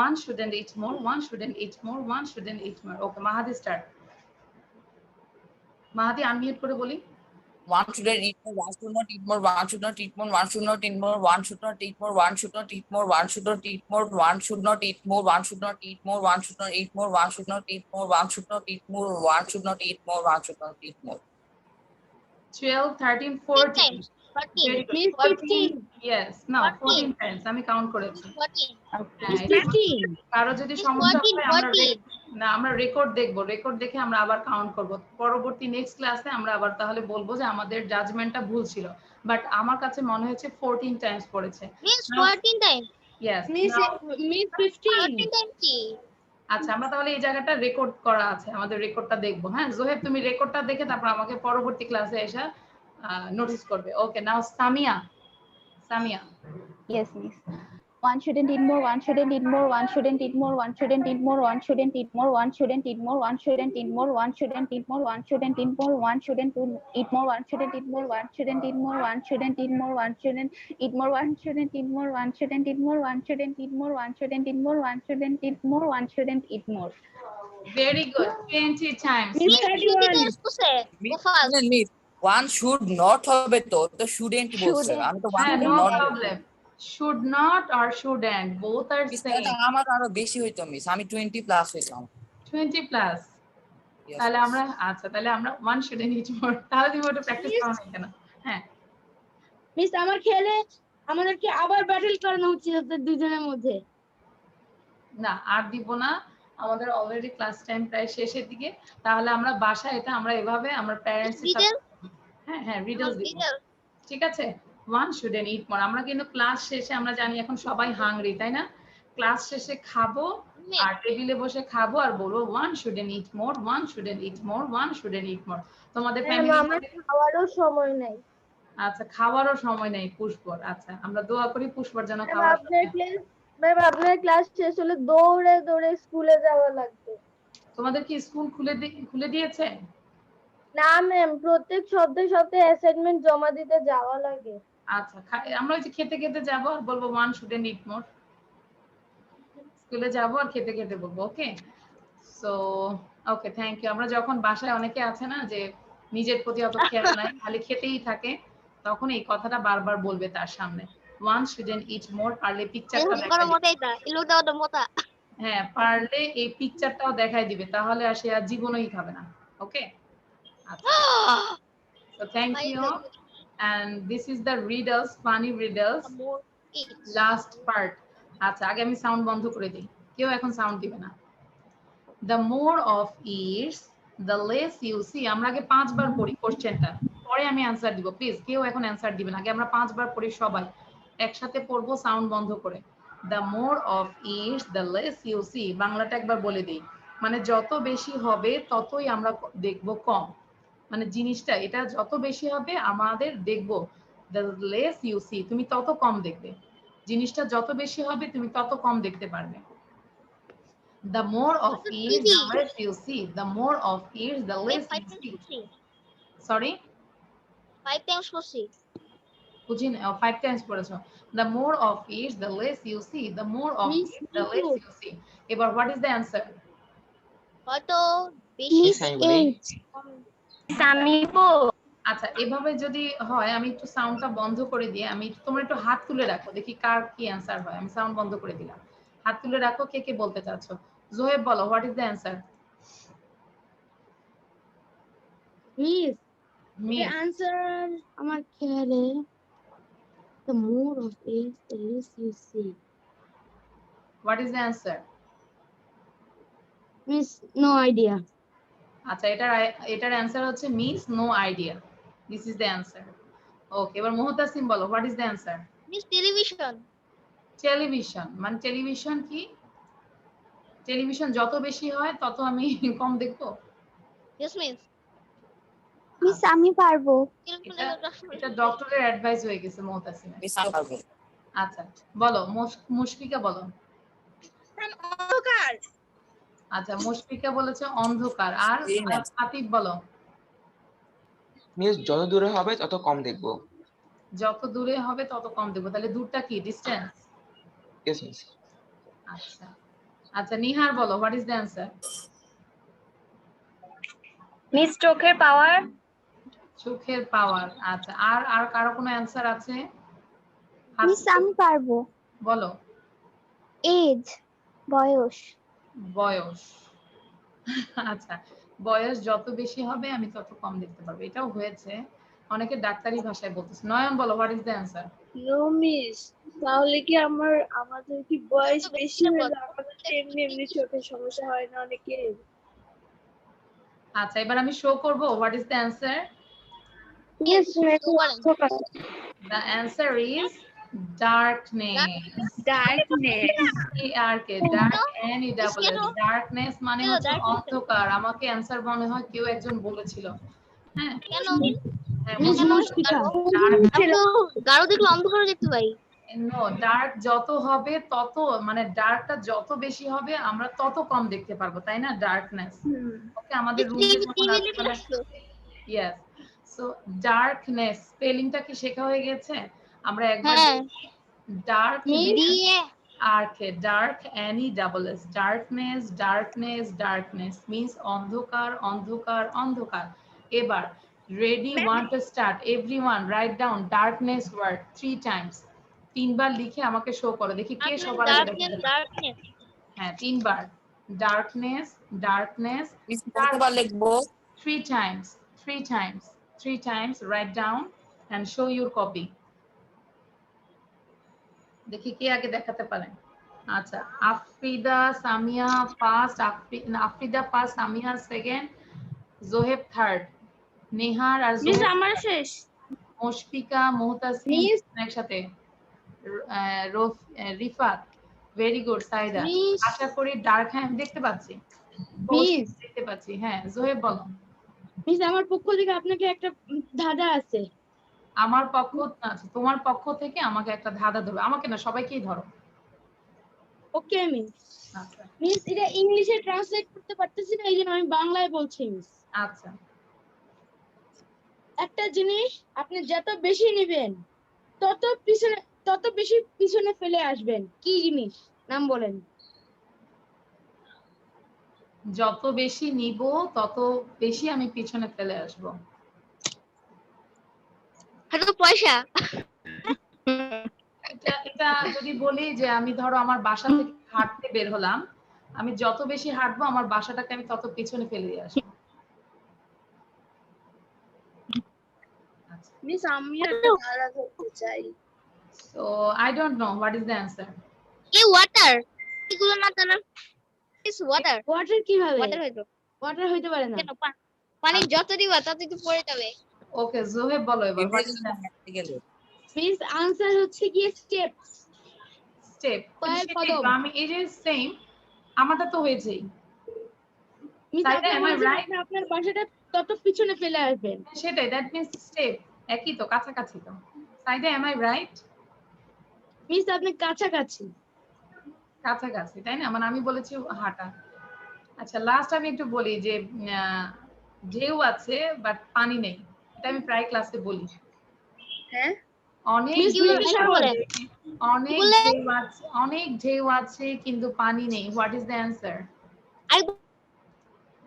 One shouldn't eat more. One shouldn't eat more. One shouldn't eat more. ওকে, মাহাদি স্টার্ট। মাহাদি আনমিউট করে বলি। One shouldn't eat more. One should not eat more. One should not eat more. One should not eat more. One should not eat more. One should not eat more. One should not eat more. One should not eat more. One should not eat more. One should not eat more. One should not eat more. One should not eat more. One should not eat more. One should not eat more. 12, 13, 14. 14. Yes, no, 14 times আমি count করেছি। 14. কারো যদি সমস্যা হয় আমরা না আমরা record দেখবো, রেকর্ড দেখে আমরা আবার কাউন্ট করব। পরবর্তী নেক্সট ক্লাসে আমরা আবার তাহলে বলবো যে আমাদের জাজমেন্টটা ভুল ছিল। বাট আমার কাছে মনে হচ্ছে 14 টাইমস পড়েছে। Miss 14 time yes. Miss 15 14 time কি? আচ্ছা আমরা তাহলে এই জায়গাটা রেকর্ড করা আছে, আমাদের রেকর্ডটা দেখবো। হ্যাঁ জোহেব তুমি রেকর্ডটা দেখে তারপর আমাকে পরবর্তী ক্লাসে এসে নোটিস করবে। Okay now Samia. Samia. Yes, miss. One shouldn't eat more, one shouldn't eat more, one shouldn't eat more, one shouldn't eat more, one shouldn't eat more, one shouldn't eat more, one shouldn't eat more, one shouldn't eat more, one shouldn't eat more, one shouldn't eat more, one shouldn't eat more, one shouldn't eat more, one shouldn't eat more, one shouldn't eat more, one shouldn't eat more, one shouldn't eat more, one shouldn't eat more, one shouldn't eat more, one shouldn't eat more, one shouldn't eat more. Very good. 20 times. Miss miss 20 times বলছে go fast miss one should not হবে তো, তো shouldn't বলছে। Shouldn't. আমি তো one হ্যাঁ should know not. Problem. should not or shouldn't both are same. আমার আরো বেশি হইতো মিস, আমি 20 প্লাস হইতাম। 20 প্লাস। Yes, তাহলে miss. আমরা আচ্ছা তাহলে আমরা one shouldn't eat more। তাহলে তুমি ওটা প্র্যাকটিস করো না কেন? হ্যাঁ মিস আমার খেলে আমাদেরকে আবার ব্যাটল করানো উচিত আপনাদের দুজনের মধ্যে। না আর দিব না, আমাদের অলরেডি ক্লাস টাইম প্রায় শেষের দিকে। তাহলে আমরা বাসায় এটা আমরা এভাবে আমরা প্যারেন্টস রিডেল হ্যাঁ হ্যাঁ রিডলস দিব, রিডেল ঠিক আছে? one shouldn't eat more। আমরা কিন্তু ক্লাস শেষে আমরা জানি এখন সবাই হাংরি তাই না? ক্লাস শেষে খাবো আর টেবিলে বসে খাবো আর বলবো one shouldn't eat more, one shouldn't eat more, one shouldn't eat more। তোমাদের ফ্যামিলি আমার খাওয়ারও সময় নাই। আচ্ছা খাওয়ারও সময় নেই পুষ্পর। আচ্ছা আমরা দোয়া করি পুষ্পর যেন খাওয়ার আপনার ক্লাস শেষ হলে দৌড়ে দৌড়ে স্কুলে যাওয়া লাগবে। তোমাদের কি স্কুল খুলে দিয়েছে? না ম্যাম, প্রত্যেক সপ্তাহে অ্যাসাইনমেন্ট জমা দিতে যাওয়া লাগে। আচ্ছা আমরা ওই যে খেতে খেতে যাবো আর বলবো one shouldn't eat more। স্কুলে যাবো আর খেতে খেতে বলবো। Okay so okay thank you. আমরা যখন বাসায় অনেকে আছে না যে নিজের প্রতি অত খেয়াল নাই, খালি খেতেই থাকে, তখন এই কথাটা বারবার বলবে তার সামনে one shouldn't eat more। পারলে পিকচারটা দেখাই দিবে। হ্যাঁ পারলে এই পিকচারটাও দেখাই দিবে, তাহলে আর সে আর জীবনই খাবে না। ওকে আচ্ছা so thank you and this is the riddles, funny riddles last part। আচ্ছা আগে আমি সাউন্ড বন্ধ করে দিই, কেউ এখন সাউন্ড দিবে না। the more of eats the less you see। আমরা আগে 5 বার পড়ি কোশ্চেনটা, পরে আমি অ্যানসার দিব। প্লিজ কেউ এখন অ্যানসার দিবেন না, আগে আমরা 5 বার পড়ি সবাই একসাথে পড়বো সাউন্ড বন্ধ করে। the more of eats the less you see বাংলাটা একবার বলে দিই, মানে যত বেশি হবে ততই আমরা দেখবো কম, মানে জিনিসটা এটা যত বেশি হবে আমাদের দেখবো the less you see তুমি তত কম দেখবে, জিনিসটা যত বেশি হবে তুমি তত কম দেখতে পারবে। the more of eats the less you see, the more of eats the less you see। sorry 5 Times পড়ছি বুঝিনি 5 টাইমস পড়েছো। the more of eats the less you see, the more of eats the less you see। এবার what is the answer? হয়তো বেশি আচ্ছা এভাবে যদি হয় আমি একটু সাউন্ডটা বন্ধ করে দিয়ে আমি তোমরা একটু হাত তুলে রাখো দেখি কার কি অ্যানসার হয়। আমি সাউন্ড বন্ধ করে দিলাম, হাত তুলে রাখো কে কে বলতে চাচ্ছো। জোহেব বলো what is the answer? Miss the answer আমার খেলে the more of it the less you see। what is the answer? Miss no idea। আচ্ছা এটার অ্যানসার হচ্ছে miss no idea. This is the answer. Okay এবার মুহতাসিম বলো what is the answer? Miss television. Television মানে television কি? Television যত বেশি হয় তত আমি কম দেখবো? Yes miss. মিস আমি পারবো। এটা ডক্টরের অ্যাডভাইস হয়ে গেছে মুহতাসিম। মিস আমি পারবো। আচ্ছা বলো মুশফিকা বলো। অন্ধকার। আচ্ছা মুশফিকা বলেছে অন্ধকার। আর আতিফ বলো। মিস যত দূরে হবে তত কম দেখবো। যত দূরে হবে তত কম দেখবো, তাহলে দূরটা কি ডিসটেন্স? Yes miss. আচ্ছা আচ্ছা নিহার বলো what is the answer? Miss চোখের পাওয়ার। চোখের পাওয়ার। আচ্ছা আর কারো কোনো অ্যানসার আছে? মিস আমি পারবো। বলো। এজ বয়স। বয়স আচ্ছা বয়স যত বেশি হবে আমি তত কম দেখতে পারবো, এটাও হয়েছে। অনেকে ডাক্তারি ভাষায় বলতেছে। নয়ন বলো, what is the answer? No miss, তাহলে কি আমাদের কি বয়স বেশি হলে আমাদের এমনি এমনি চোখের সমস্যা হয় না অনেকের? আচ্ছা, এবার আমি শো করব what is the answer. Yes, The answer is darkness. Darkness. Darkness মানে হচ্ছে অন্ধকার। আমাকে অ্যান্সার মনে হয় কেউ একজন বলেছিল। হ্যাঁ, কেন? গাঢ় দেখলে অন্ধকার দেখতে পাই। নো, ডার্ক যত হবে তত, মানে ডার্কটা যত বেশি হবে আমরা তত কম দেখতে পারবো, তাই না? ডার্কনেস। ওকে, আমাদের রুমে যখন ইয়েস, সো ডার্কনেস স্পেলিংটা কি শেখা হয়ে গেছে? আমরা একবার dark dark any double S, darkness darkness darkness means অন্ধকার অন্ধকার অন্ধকার। এবার ready, want to start, everyone write down darkness word 3 times। 3 বার লিখে আমাকে শো করো, দেখি কে সবার আগে দেখতে পারে। হ্যাঁ, 3 বার darkness darkness কতবার লিখবো? 3 times 3 times 3 times, write down and show your copy। দেখি কে আগে দেখাতে পারেন। আচ্ছা, Afrida Samia first, Afrida first, Samia second, Zoheb third, Nehar আর মিস আমার শেষ, মুশফিকা, মুহতাসিম একসাথে, রিফাত, ভেরি গুড, সাইদা। আশা করি ডার্ক, হ্যাঁ আমি দেখতে পাচ্ছি, দেখতে পাচ্ছি। হ্যাঁ, জোহেব বলো। মিস আমার পক্ষ থেকে আপনাকে একটা ধাঁধা আছে। আমার পক্ষ আছে, তোমার পক্ষ থেকে আমাকে একটা ধাঁধা দেবে। আমাকে না, সবাইকেই ধরো। ওকে মিস। আচ্ছা মিস, এটা ইংলিশে ট্রান্সলেট করতে পারতেছি না, এইজন্য আমি বাংলায় বলছি মিস। আচ্ছা, একটা জিনিস আপনি যত বেশি নেবেন তত বেশি পিছনে ফেলে আসবেন, কি জিনিস নাম বলেন? যত বেশি নিব তত বেশি আমি পিছনে ফেলে আসব। হয়তো পয়সা। এটা যদি বলি যে আমি ধরো আমার বাসা থেকে হাঁটতে বের হলাম, আমি যত বেশি হাঁটবো আমার বাসাটাকে আমি তত পিছনে ফেলে দিয়ে আসবো। মিস আমি একটা ধারা ধরতে চাই। So I don't know what is the answer. Water, এগুলো না জানা। ইস ওয়াটার। ওয়াটার কি হবে? ওয়াটার হইতো। ওয়াটার হইতে পারে না। কেন? পানি যত দিবা তত একটু পড়ে যাবে। ওকে, জোহেব বলো এবার what is the miss answer হচ্ছে কি স্টেপ। স্টেপ, আমি এই যে সেম আমারটা তো হয়েছেই। মিস আপনি আপনার বাসাটা তত পিছনে ফেলে আসবেন। সেটাই, দ্যাট মিন্স স্টেপ, একই তো, কাছাকাছি তো। Saida, am I right? Miss আপনি কাছাকাছি, কাছাকাছি, তাই না? মানে আমি বলেছি হাঁটা। আচ্ছা, লাস্ট আমি একটু বলি যে ঢেউ আছে বাট পানি নেই, এটা আমি প্রায় ক্লাসে বলি। হ্যাঁ, অনেক ঢেউ আছে কিন্তু পানি নেই। What is the answer?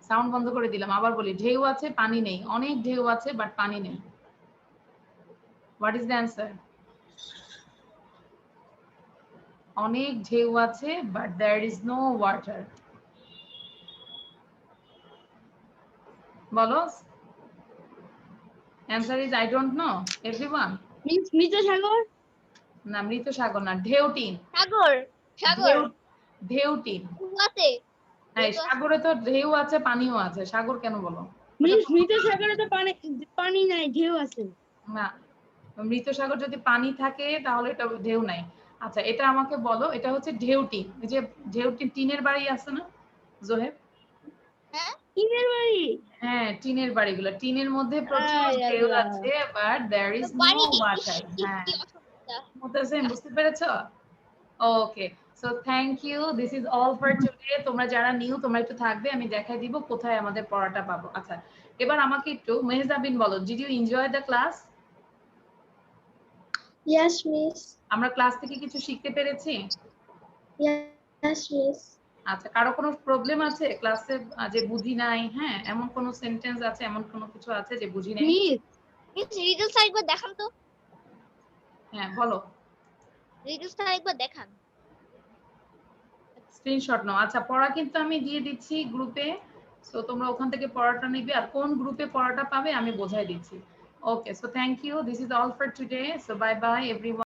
Sound বন্ধ করে দিলাম, আবার বলি, ঢেউ আছে পানি নেই, অনেক ঢেউ আছে বাট পানি নেই। What is the answer? অনেক ঢেউ আছে but there is no water. বলো। Answer is I don't know. Everyone? মৃত সাগর? না, মৃত সাগর না, ঢেউটিন। সাগর, সাগর, ঢেউটিন আছে। হ্যাঁ, সাগরে তো ঢেউ আছে, পানিও আছে, সাগর কেন বলো? মৃত সাগরে তো পানি নাই, ঢেউ আছে। না, মৃত সাগর যদি পানি থাকে তাহলে এটা ঢেউ নাই। আচ্ছা, এটা আমাকে বলো, এটা হচ্ছে ঢেউটিন। এই যে ঢেউটিন, টিনের বাড়ি আছে না জোহেব? হ্যাঁ, টিনের বাড়ি। হ্যাঁ, টিনের বাড়িগুলো, টিনের মধ্যে প্রচুর ঢেউ আছে but there is no water. হ্যাঁ, মুতাসিম, বুঝতে পেরেছো? Okay, so thank you, this is all for today. তোমরা যারা নিউ তোমরা একটু থাকবে, আমি দেখাই দিব কোথায় আমাদের পড়াটা পাবো। আচ্ছা, এবার আমাকে একটু মেহজাবিন বলো, did you enjoy the class? Yes, miss. আমরা ক্লাস থেকে কিছু শিখতে পেরেছি? Yes, miss. আচ্ছা, কারো কোনো প্রবলেম আছে ক্লাসে যে বুঝি নাই? হ্যাঁ, এমন কোনো সেন্টেন্স আছে, এমন কোনো কিছু আছে যে বুঝি নাই? মিস রিজাল্ট আরেকবার দেখান তো। হ্যাঁ, বলো। রিজাল্ট আরেকবার দেখান। স্ক্রিনশট নাও। আচ্ছা, পড়া কিন্তু আমি দিয়ে দিচ্ছি গ্রুপে, সো তোমরা ওখান থেকে পড়াটা নিবে। আর কোন গ্রুপে পড়াটা পাবে আমি বোঝাই দিচ্ছি। Okay, so thank you. This is all for today. So bye bye everyone.